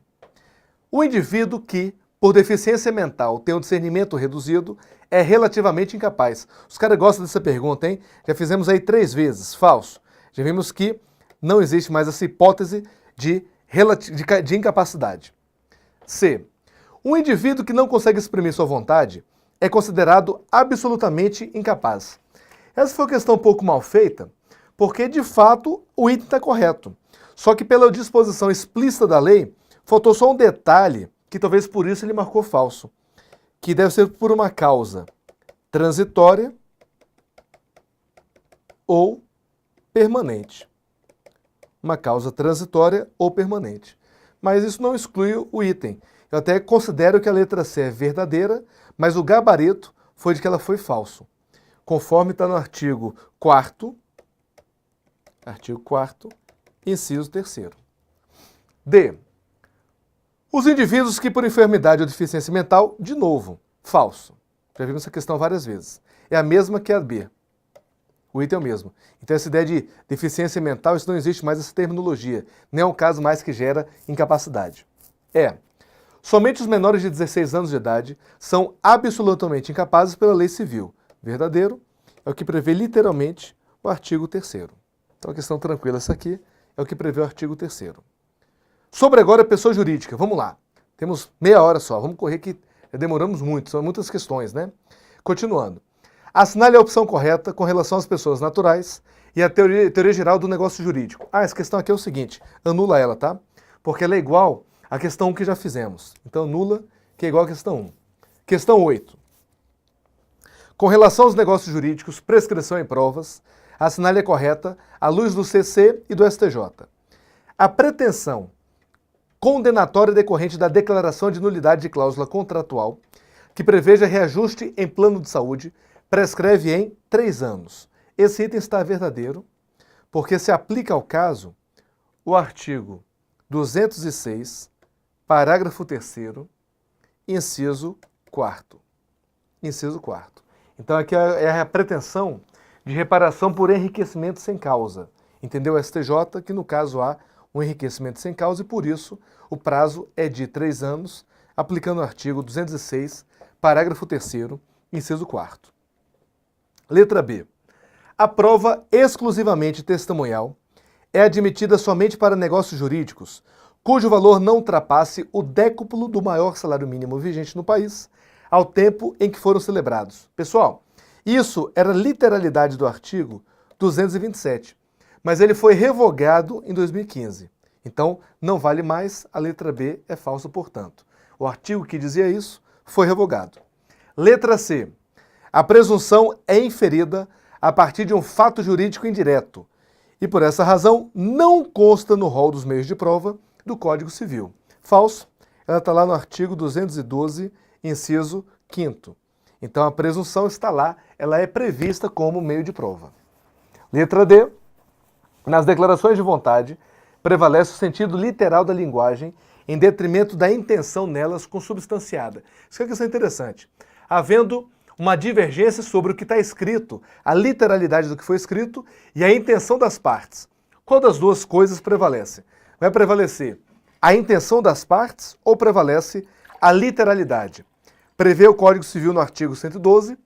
O indivíduo que, por deficiência mental, tem um discernimento reduzido, é relativamente incapaz. Os caras gostam dessa pergunta, hein? Já fizemos aí 3 vezes. Falso. Já vimos que não existe mais essa hipótese de incapacidade. C. Um indivíduo que não consegue exprimir sua vontade é considerado absolutamente incapaz. Essa foi uma questão um pouco mal feita, porque, de fato, o item está correto. Só que, pela disposição explícita da lei, faltou só um detalhe, que talvez por isso ele marcou falso, que deve ser por uma causa transitória ou permanente. Uma causa transitória ou permanente. Mas isso não exclui o item. Eu até considero que a letra C é verdadeira, mas o gabarito foi de que ela foi falso. Conforme está no artigo 4º, inciso 3º. D. Os indivíduos que por enfermidade ou deficiência mental, de novo, falso. Já vimos essa questão várias vezes. É a mesma que a B. O item é o mesmo. Então essa ideia de deficiência mental, isso não existe mais essa terminologia. Nem é um caso mais que gera incapacidade. Somente os menores de 16 anos de idade são absolutamente incapazes pela lei civil. Verdadeiro é o que prevê literalmente o artigo 3º. Então a questão tranquila essa aqui é o que prevê o artigo 3º. Sobre agora a pessoa jurídica. Vamos lá. Temos meia hora só. Vamos correr que demoramos muito. São muitas questões, né? Continuando. Assinale a opção correta com relação às pessoas naturais e a teoria geral do negócio jurídico. Essa questão aqui é o seguinte. Anula ela, tá? Porque ela é igual à questão 1 que já fizemos. Então anula, que é igual à questão 1. Questão 8. Com relação aos negócios jurídicos, prescrição e provas, assinale a correta à luz do CC e do STJ. A pretensão condenatória decorrente da declaração de nulidade de cláusula contratual, que preveja reajuste em plano de saúde, prescreve em 3 anos. Esse item está verdadeiro, porque se aplica ao caso o artigo 206, parágrafo 3º, inciso 4º. Inciso 4º. Então aqui é a pretensão de reparação por enriquecimento sem causa. Entendeu? STJ, que no caso há um enriquecimento sem causa e por isso o prazo é de 3 anos, aplicando o artigo 206, parágrafo 3º, inciso 4º. Letra B. A prova exclusivamente testemunhal é admitida somente para negócios jurídicos cujo valor não ultrapasse o décuplo do maior salário mínimo vigente no país ao tempo em que foram celebrados. Pessoal, isso era literalidade do artigo 227, mas ele foi revogado em 2015. Então, não vale mais, a letra B é falsa, portanto. O artigo que dizia isso foi revogado. Letra C. A presunção é inferida a partir de um fato jurídico indireto e, por essa razão, não consta no rol dos meios de prova do Código Civil. Falso. Ela está lá no artigo 212, inciso 5º. Então, a presunção está lá, ela é prevista como meio de prova. Letra D. Nas declarações de vontade, prevalece o sentido literal da linguagem em detrimento da intenção nelas consubstanciada. Isso é uma questão interessante. Havendo uma divergência sobre o que está escrito, a literalidade do que foi escrito e a intenção das partes. Qual das duas coisas prevalece? Vai prevalecer a intenção das partes ou prevalece a literalidade? Prevê o Código Civil no artigo 112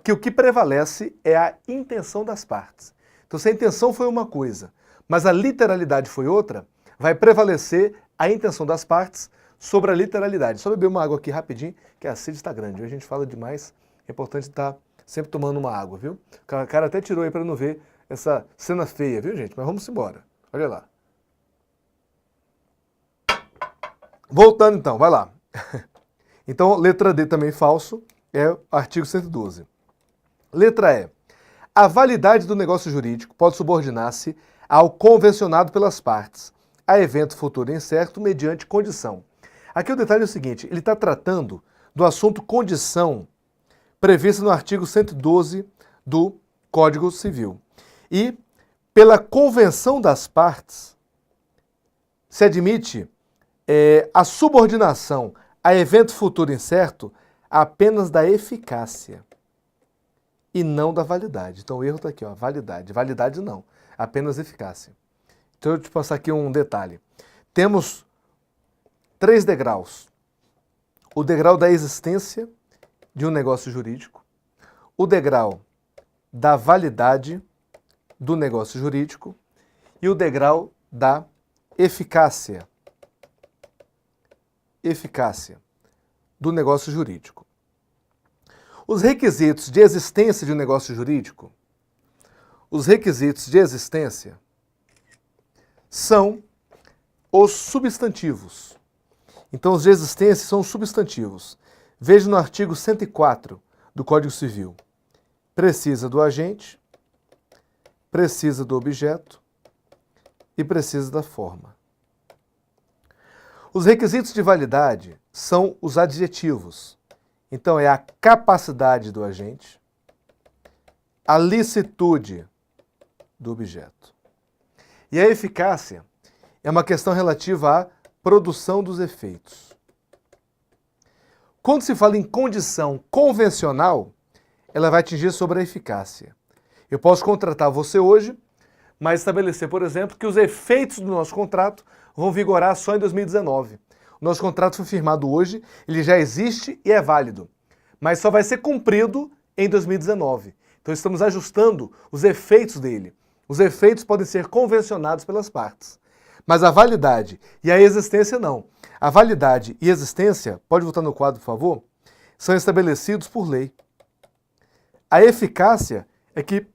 que o que prevalece é a intenção das partes. Então, se a intenção foi uma coisa, mas a literalidade foi outra, vai prevalecer a intenção das partes sobre a literalidade. Só beber uma água aqui rapidinho, que a sede está grande. Hoje a gente fala demais, é importante estar sempre tomando uma água, viu? O cara até tirou aí para não ver essa cena feia, viu, gente? Mas vamos embora. Olha lá. Voltando então, vai lá. Então, letra D também falso, é o artigo 112. Letra E. A validade do negócio jurídico pode subordinar-se ao convencionado pelas partes, a evento futuro incerto mediante condição. Aqui o detalhe é o seguinte, ele está tratando do assunto condição prevista no artigo 112 do Código Civil. E, pela convenção das partes, se admite a subordinação a evento futuro incerto apenas da eficácia e não da validade. Então o erro está aqui, ó, validade. Validade não, apenas eficácia. Então eu vou te passar aqui um detalhe. Temos 3 degraus. O degrau da existência de um negócio jurídico, o degrau da validade do negócio jurídico e o degrau da eficácia do negócio jurídico. Os requisitos de existência de um negócio jurídico, são os substantivos. Então, os de existência são os substantivos. Veja no artigo 104 do Código Civil. Precisa do agente, precisa do objeto e precisa da forma. Os requisitos de validade são os adjetivos. Então, é a capacidade do agente, a licitude do objeto. E a eficácia é uma questão relativa à produção dos efeitos. Quando se fala em condição convencional, ela vai atingir sobre a eficácia. Eu posso contratar você hoje, mas estabelecer, por exemplo, que os efeitos do nosso contrato vão vigorar só em 2019. O nosso contrato foi firmado hoje, ele já existe e é válido, mas só vai ser cumprido em 2019. Então estamos ajustando os efeitos dele. Os efeitos podem ser convencionados pelas partes, mas a validade e a existência não. A validade e existência, pode voltar no quadro, por favor, são estabelecidos por lei. A eficácia é que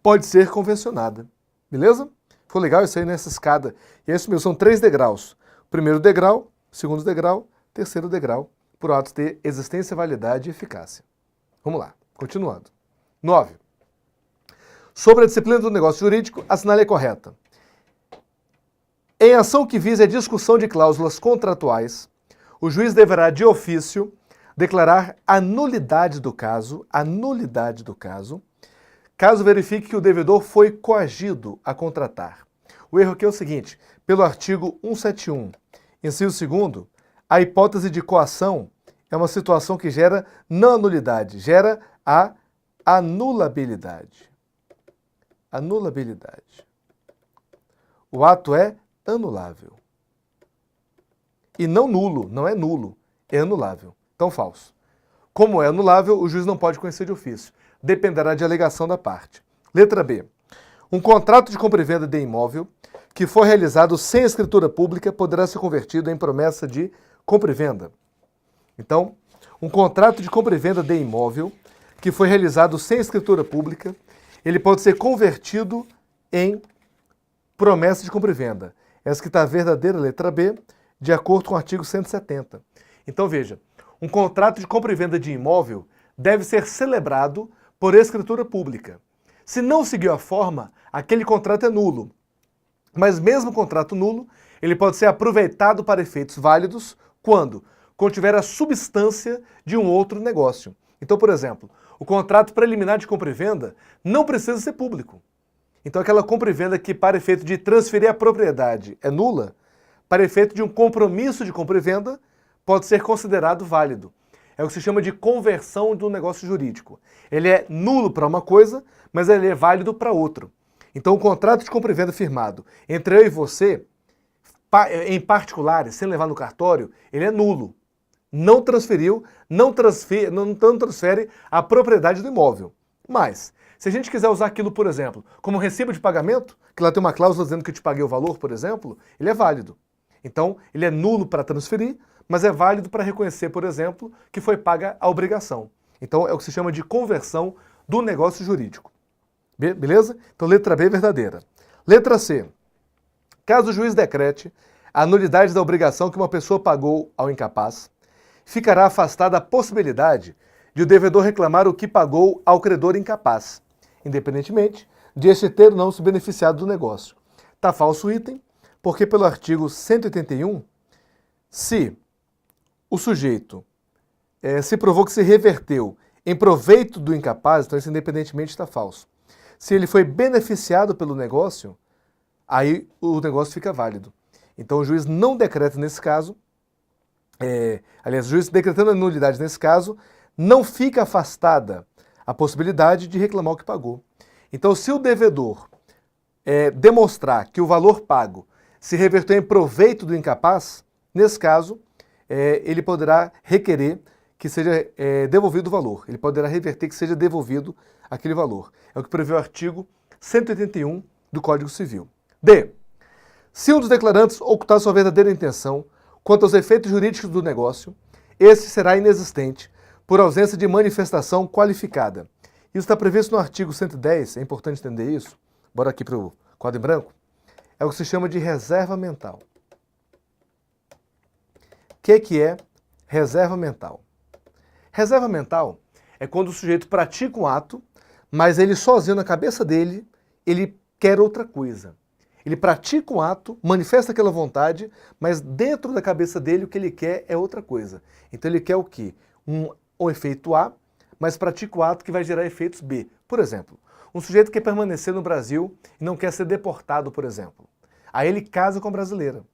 pode ser convencionada. Beleza? Ficou legal isso aí nessa escada. E é isso mesmo, são 3 degraus. Primeiro degrau, segundo degrau, terceiro degrau, por atos de existência, validade e eficácia. Vamos lá, continuando. 9. Sobre a disciplina do negócio jurídico, assinale a correta. Em ação que vise a discussão de cláusulas contratuais, o juiz deverá, de ofício, declarar a nulidade do caso, caso verifique que o devedor foi coagido a contratar. O erro aqui é o seguinte, pelo artigo 171, inciso 2º, a hipótese de coação é uma situação que gera não a nulidade, gera a anulabilidade. O ato é anulável. E não nulo, não é nulo, é anulável. Então, falso. Como é anulável, o juiz não pode conhecer de ofício. Dependerá de alegação da parte. Letra B. Um contrato de compra e venda de imóvel que for realizado sem escritura pública poderá ser convertido em promessa de compra e venda. Então, um contrato de compra e venda de imóvel que foi realizado sem escritura pública, ele pode ser convertido em promessa de compra e venda. Essa que está a verdadeira letra B, de acordo com o artigo 170. Então, veja, um contrato de compra e venda de imóvel deve ser celebrado por escritura pública. Se não seguiu a forma, aquele contrato é nulo. Mas mesmo o contrato nulo, ele pode ser aproveitado para efeitos válidos quando contiver a substância de um outro negócio. Então, por exemplo, o contrato preliminar de compra e venda não precisa ser público. Então, aquela compra e venda que, para efeito de transferir a propriedade, é nula, para efeito de um compromisso de compra e venda, pode ser considerado válido. É o que se chama de conversão do negócio jurídico. Ele é nulo para uma coisa, mas ele é válido para outra. Então, o contrato de compra e venda firmado entre eu e você em particulares, sem levar no cartório, ele é nulo. Não transferiu, não transfere a propriedade do imóvel. Mas, se a gente quiser usar aquilo, por exemplo, como recibo de pagamento, que lá tem uma cláusula dizendo que eu te paguei o valor, por exemplo, ele é válido. Então, ele é nulo para transferir, mas é válido para reconhecer, por exemplo, que foi paga a obrigação. Então, é o que se chama de conversão do negócio jurídico. Beleza? Então, letra B, verdadeira. Letra C. Caso o juiz decrete a nulidade da obrigação que uma pessoa pagou ao incapaz, ficará afastada a possibilidade de o devedor reclamar o que pagou ao credor incapaz, independentemente de este ter ou não se beneficiado do negócio. Está falso o item, porque pelo artigo 181, se o sujeito se provou que se reverteu em proveito do incapaz, então isso independentemente está falso. Se ele foi beneficiado pelo negócio, aí o negócio fica válido. Então o juiz não decreta nesse caso, aliás, o juiz decretando a nulidade nesse caso, não fica afastada a possibilidade de reclamar o que pagou. Então, se o devedor demonstrar que o valor pago se reverteu em proveito do incapaz, nesse caso, ele poderá requerer que seja devolvido o valor. Ele poderá reverter que seja devolvido aquele valor. É o que prevê o artigo 181 do Código Civil. D. Se um dos declarantes ocultar sua verdadeira intenção quanto aos efeitos jurídicos do negócio, esse será inexistente por ausência de manifestação qualificada. Isso está previsto no artigo 110, é importante entender isso. Bora aqui para o quadro em branco. É o que se chama de reserva mental. O que é reserva mental? Reserva mental é quando o sujeito pratica um ato, mas ele sozinho na cabeça dele, ele quer outra coisa. Ele pratica um ato, manifesta aquela vontade, mas dentro da cabeça dele o que ele quer é outra coisa. Então ele quer o quê? Um efeito A, mas pratica o ato que vai gerar efeitos B. Por exemplo, um sujeito quer permanecer no Brasil e não quer ser deportado, por exemplo. Aí ele casa com a brasileira.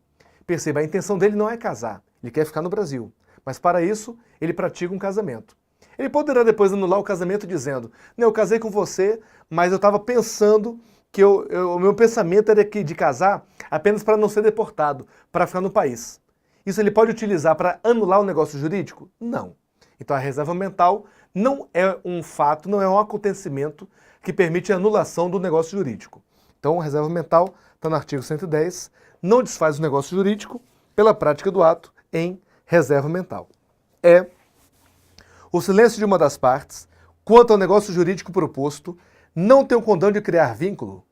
Perceba, a intenção dele não é casar, ele quer ficar no Brasil. Mas para isso, ele pratica um casamento. Ele poderá depois anular o casamento dizendo: não, eu casei com você, mas eu estava pensando que o meu pensamento era de casar apenas para não ser deportado, para ficar no país. Isso ele pode utilizar para anular o negócio jurídico? Não. Então a reserva mental não é um fato, não é um acontecimento que permite a anulação do negócio jurídico. Então a reserva mental está no artigo 110, não desfaz o negócio jurídico pela prática do ato em reserva mental. O silêncio de uma das partes quanto ao negócio jurídico proposto não tem o condão de criar vínculo,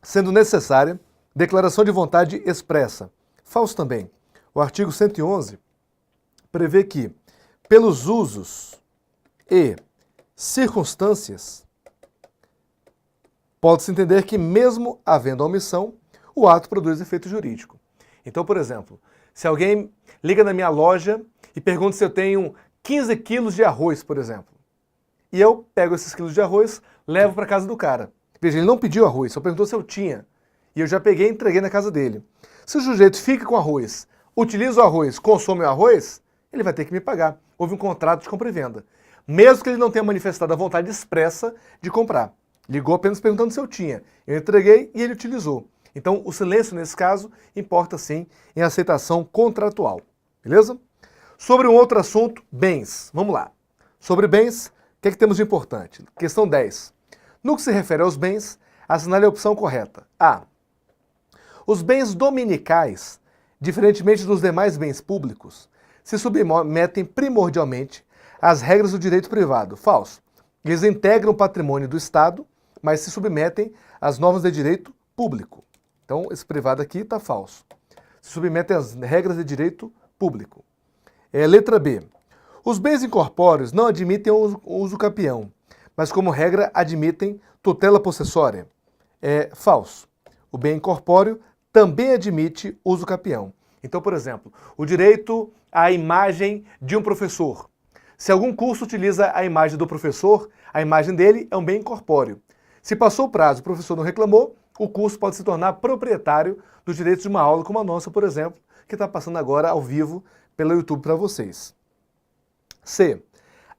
sendo necessária declaração de vontade expressa. Falso também. O artigo 111 prevê que, pelos usos e circunstâncias, pode-se entender que, mesmo havendo omissão, o ato produz efeito jurídico. Então, por exemplo, se alguém liga na minha loja e pergunta se eu tenho 15 quilos de arroz, por exemplo, e eu pego esses quilos de arroz, levo para casa do cara. Veja, ele não pediu arroz, só perguntou se eu tinha. E eu já peguei e entreguei na casa dele. Se o sujeito fica com arroz, utiliza o arroz, consome o arroz, ele vai ter que me pagar. Houve um contrato de compra e venda. Mesmo que ele não tenha manifestado a vontade expressa de comprar. Ligou apenas perguntando se eu tinha. Eu entreguei e ele utilizou. Então, o silêncio, nesse caso, importa sim em aceitação contratual. Beleza? Sobre um outro assunto, bens. Vamos lá. Sobre bens, o que é que temos de importante? Questão 10. No que se refere aos bens, assinale a opção correta. A. Os bens dominicais, diferentemente dos demais bens públicos, se submetem primordialmente às regras do direito privado. Falso. Eles integram o patrimônio do Estado, mas se submetem às normas de direito público. Então, esse privado aqui está falso. Se submetem às regras de direito público. Letra B. Os bens incorpóreos não admitem o uso capião, mas como regra admitem tutela possessória. Falso. O bem incorpóreo também admite uso capião. Então, por exemplo, o direito à imagem de um professor. Se algum curso utiliza a imagem do professor, a imagem dele é um bem incorpóreo. Se passou o prazo e o professor não reclamou, o curso pode se tornar proprietário dos direitos de uma aula como a nossa, por exemplo, que está passando agora ao vivo pelo YouTube para vocês. C.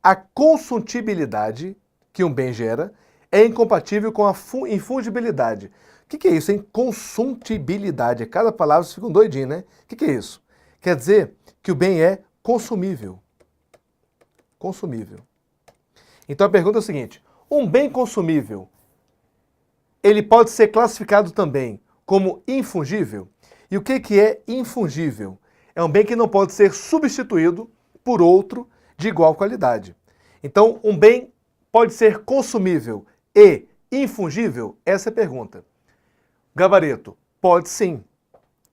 A consuntibilidade que um bem gera é incompatível com a infungibilidade. O que é isso, hein? Consuntibilidade. Cada palavra fica um doidinho, né? O que é isso? Quer dizer que o bem é consumível. Consumível. Então a pergunta é a seguinte: um bem consumível, ele pode ser classificado também como infungível? E o que é infungível? É um bem que não pode ser substituído por outro de igual qualidade. Então, um bem pode ser consumível e infungível? Essa é a pergunta. Gabarito: pode sim.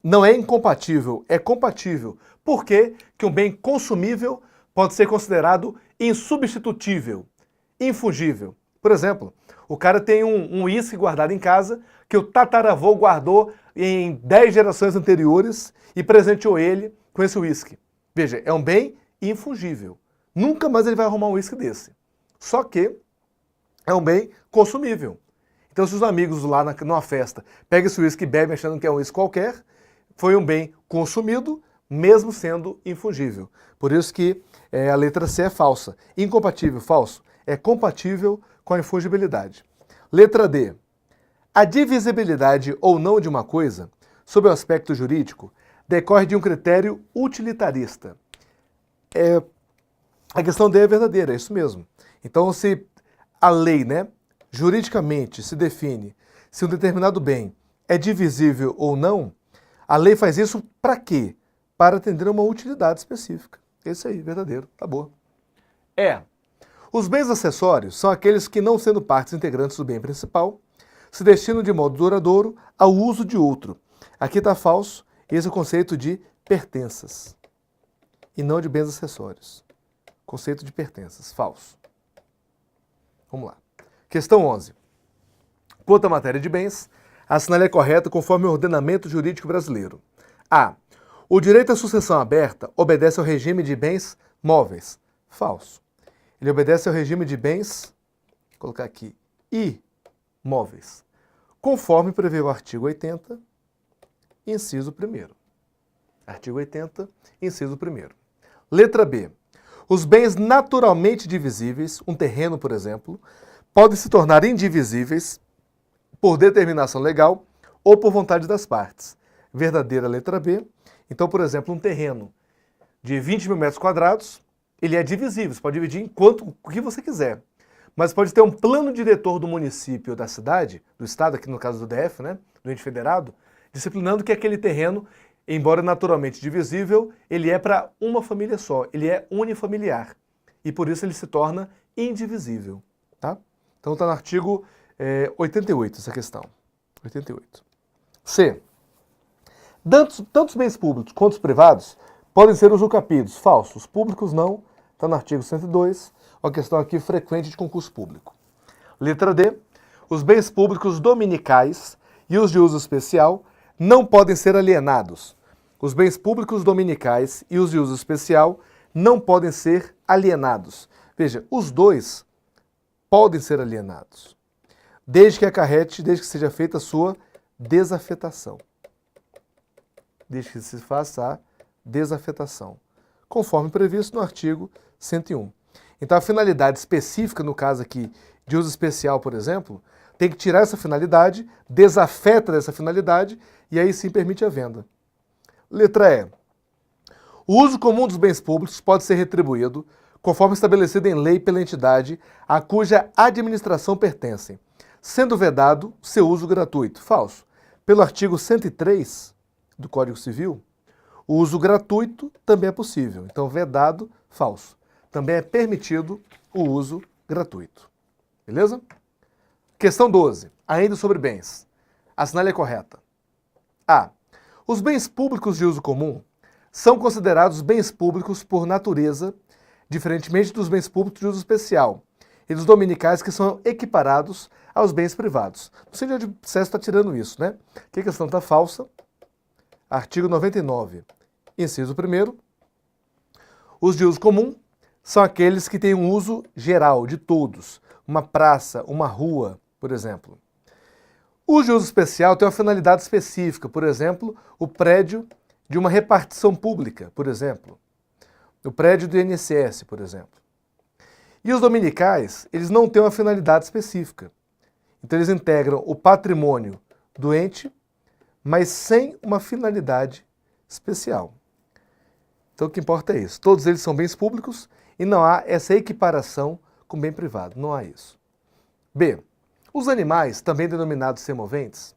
Não é incompatível, é compatível. Por que que um bem consumível pode ser considerado insubstitutível, infungível? Por exemplo, o cara tem um uísque guardado em casa que o tataravô guardou em 10 gerações anteriores e presenteou ele com esse uísque. Veja, é um bem infungível. Nunca mais ele vai arrumar um uísque desse. Só que é um bem consumível. Então, se os amigos lá numa festa pegam esse uísque e bebem achando que é um uísque qualquer, foi um bem consumido, mesmo sendo infungível. Por isso que a letra C é falsa. Incompatível, falso. É compatível com a infungibilidade. Letra D. A divisibilidade ou não de uma coisa, sob o aspecto jurídico, decorre de um critério utilitarista. A questão D é verdadeira, é isso mesmo. Então, se a lei, juridicamente se define se um determinado bem é divisível ou não, a lei faz isso para quê? Para atender a uma utilidade específica. Esse aí, verdadeiro, tá boa. Os bens acessórios são aqueles que, não sendo partes integrantes do bem principal, se destinam de modo duradouro ao uso de outro. Aqui está falso, esse é o conceito de pertenças, e não de bens acessórios. Conceito de pertenças, falso. Vamos lá. Questão 11. Quanto à matéria de bens, assinale a correta conforme o ordenamento jurídico brasileiro. A. O direito à sucessão aberta obedece ao regime de bens móveis. Falso. Ele obedece ao regime de bens, vou colocar aqui, imóveis, conforme prevê o artigo 80, inciso 1º. Artigo 80, inciso 1º. Letra B. Os bens naturalmente divisíveis, um terreno, por exemplo, podem se tornar indivisíveis por determinação legal ou por vontade das partes. Verdadeira, letra B. Então, por exemplo, um terreno de 20 mil metros quadrados, ele é divisível, você pode dividir o que você quiser. Mas pode ter um plano diretor do município ou da cidade, do estado, aqui no caso do DF, do ente federado, disciplinando que aquele terreno, embora naturalmente divisível, ele é para uma família só, ele é unifamiliar. E por isso ele se torna indivisível. Tá? Então está no artigo 88 essa questão. 88. C. Tanto os bens públicos quanto os privados podem ser usucapidos. Falso. Os públicos não. Está no artigo 102. Uma questão aqui frequente de concurso público. Letra D. Os bens públicos dominicais e os de uso especial não podem ser alienados. Os bens públicos dominicais e os de uso especial não podem ser alienados. Veja, os dois podem ser alienados, desde que seja feita a sua desafetação. Desde que se faça a desafetação, conforme previsto no artigo 101. Então a finalidade específica, no caso aqui de uso especial, por exemplo, tem que tirar essa finalidade, desafeta dessa finalidade e aí sim permite a venda. Letra E. O uso comum dos bens públicos pode ser retribuído conforme estabelecido em lei pela entidade a cuja administração pertencem, sendo vedado seu uso gratuito. Falso. Pelo artigo 103 do Código Civil, o uso gratuito também é possível. Então, vedado, falso. Também é permitido o uso gratuito. Beleza? Questão 12. Ainda sobre bens. Assinale a correta. A. Os bens públicos de uso comum são considerados bens públicos por natureza, diferentemente dos bens públicos de uso especial e dos dominicais, que são equiparados aos bens privados. Não sei de onde o processo está tirando isso, né? Que a questão está falsa. Artigo 99, inciso 1º. Os de uso comum são aqueles que têm um uso geral, de todos. Uma praça, uma rua, por exemplo. O de uso especial tem uma finalidade específica, por exemplo, o prédio de uma repartição pública, por exemplo. O prédio do INSS, por exemplo. E os dominicais, eles não têm uma finalidade específica. Então eles integram o patrimônio do ente, mas sem uma finalidade especial. Então o que importa é isso. Todos eles são bens públicos e não há essa equiparação com bem privado. Não há isso. B. Os animais, também denominados semoventes,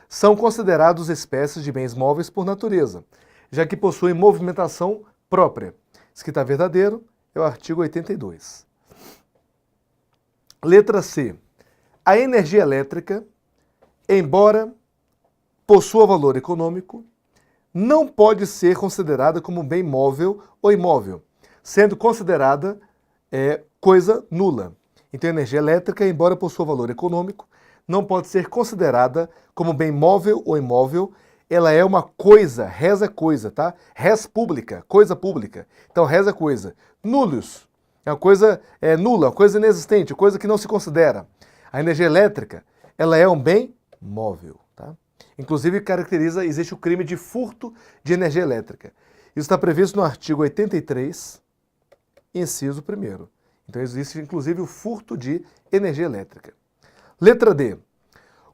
são considerados espécies de bens móveis por natureza, já que possuem movimentação própria. Isso que está verdadeiro é o artigo 82. Letra C. A energia elétrica, embora possua valor econômico, não pode ser considerada como bem móvel ou imóvel, sendo considerada coisa nula. Então, a energia elétrica, embora possua valor econômico, não pode ser considerada como bem móvel ou imóvel. Ela é uma coisa, res é coisa, tá? Res pública, coisa pública. Então, res é coisa. Nullus é uma coisa nula, uma coisa inexistente, coisa que não se considera. A energia elétrica, ela é um bem móvel, tá? Inclusive, existe o crime de furto de energia elétrica. Isso está previsto no artigo 83, inciso 1º. Então, existe, inclusive, o furto de energia elétrica. Letra D.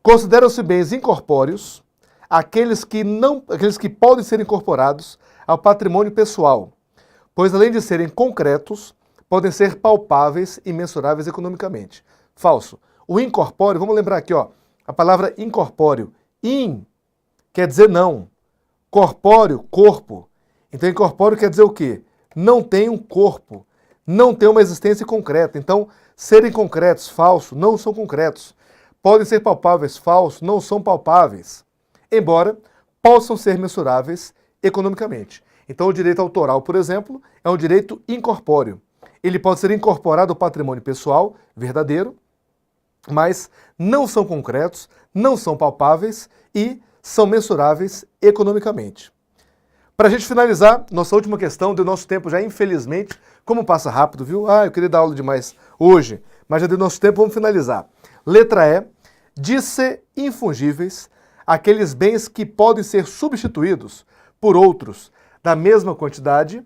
Consideram-se bens incorpóreos aqueles que podem ser incorporados ao patrimônio pessoal, pois, além de serem concretos, podem ser palpáveis e mensuráveis economicamente. Falso. O incorpóreo, vamos lembrar aqui, ó, a palavra incorpóreo. In quer dizer não. Corpóreo, corpo. Então, incorpóreo quer dizer o quê? Não tem um corpo. Não tem uma existência concreta. Então, serem concretos, falso, não são concretos. Podem ser palpáveis, falso, não são palpáveis. Embora possam ser mensuráveis economicamente. Então, o direito autoral, por exemplo, é um direito incorpóreo. Ele pode ser incorporado ao patrimônio pessoal, verdadeiro, mas não são concretos, não são palpáveis e são mensuráveis economicamente. Para a gente finalizar, nossa última questão, deu nosso tempo já, infelizmente, como passa rápido, viu? Eu queria dar aula demais hoje, mas já deu nosso tempo, vamos finalizar. Letra E, diz-se infungíveis aqueles bens que podem ser substituídos por outros da mesma quantidade,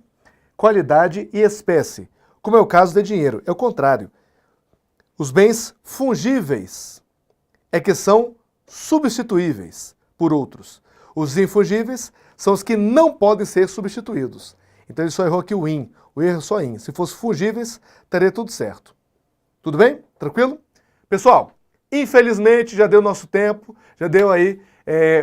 qualidade e espécie, como é o caso de dinheiro. É o contrário. Os bens fungíveis é que são substituíveis por outros. Os infungíveis são os que não podem ser substituídos. Então ele só errou aqui o in. O erro é só in. Se fosse fungíveis, estaria tudo certo. Tudo bem? Tranquilo? Pessoal, infelizmente já deu nosso tempo, já deu aí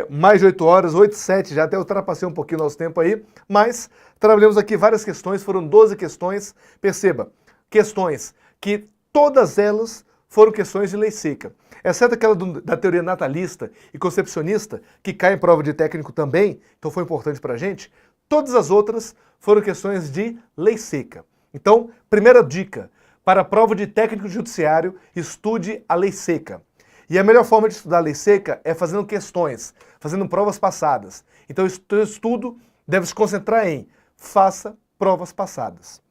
mais de 8 horas, 8, 7, já até ultrapassei um pouquinho o nosso tempo aí, mas trabalhamos aqui várias questões, foram 12 questões. Perceba, questões que todas elas foram questões de lei seca. Exceto aquela da teoria natalista e concepcionista, que cai em prova de técnico também, então foi importante pra gente. Todas as outras foram questões de lei seca. Então, primeira dica, para a prova de técnico judiciário, estude a lei seca. E a melhor forma de estudar a lei seca é fazendo questões, fazendo provas passadas. Então, o estudo deve se concentrar em faça provas passadas.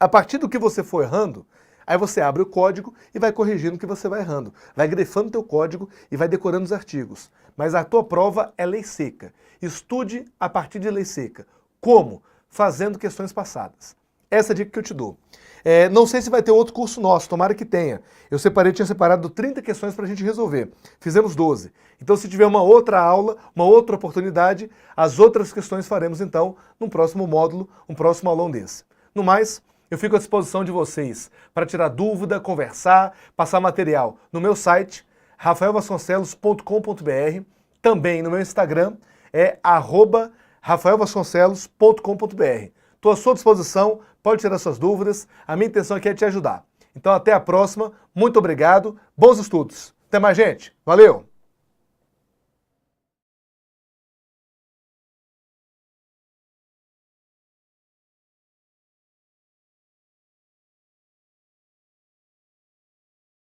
A partir do que você for errando, aí você abre o código e vai corrigindo o que você vai errando. Vai grifando o teu código e vai decorando os artigos. Mas a tua prova é lei seca. Estude a partir de lei seca. Como? Fazendo questões passadas. Essa é a dica que eu te dou. Não sei se vai ter outro curso nosso, tomara que tenha. Eu tinha separado 30 questões para a gente resolver. Fizemos 12. Então, se tiver uma outra aula, uma outra oportunidade, as outras questões faremos, então, num próximo módulo, um próximo aulão desse. No mais, eu fico à disposição de vocês para tirar dúvida, conversar, passar material no meu site, rafaelvasconcelos.com.br, também no meu Instagram, @rafaelvasconcelos.com.br. Estou à sua disposição, pode tirar suas dúvidas, a minha intenção aqui é te ajudar. Então até a próxima, muito obrigado, bons estudos. Até mais, gente. Valeu!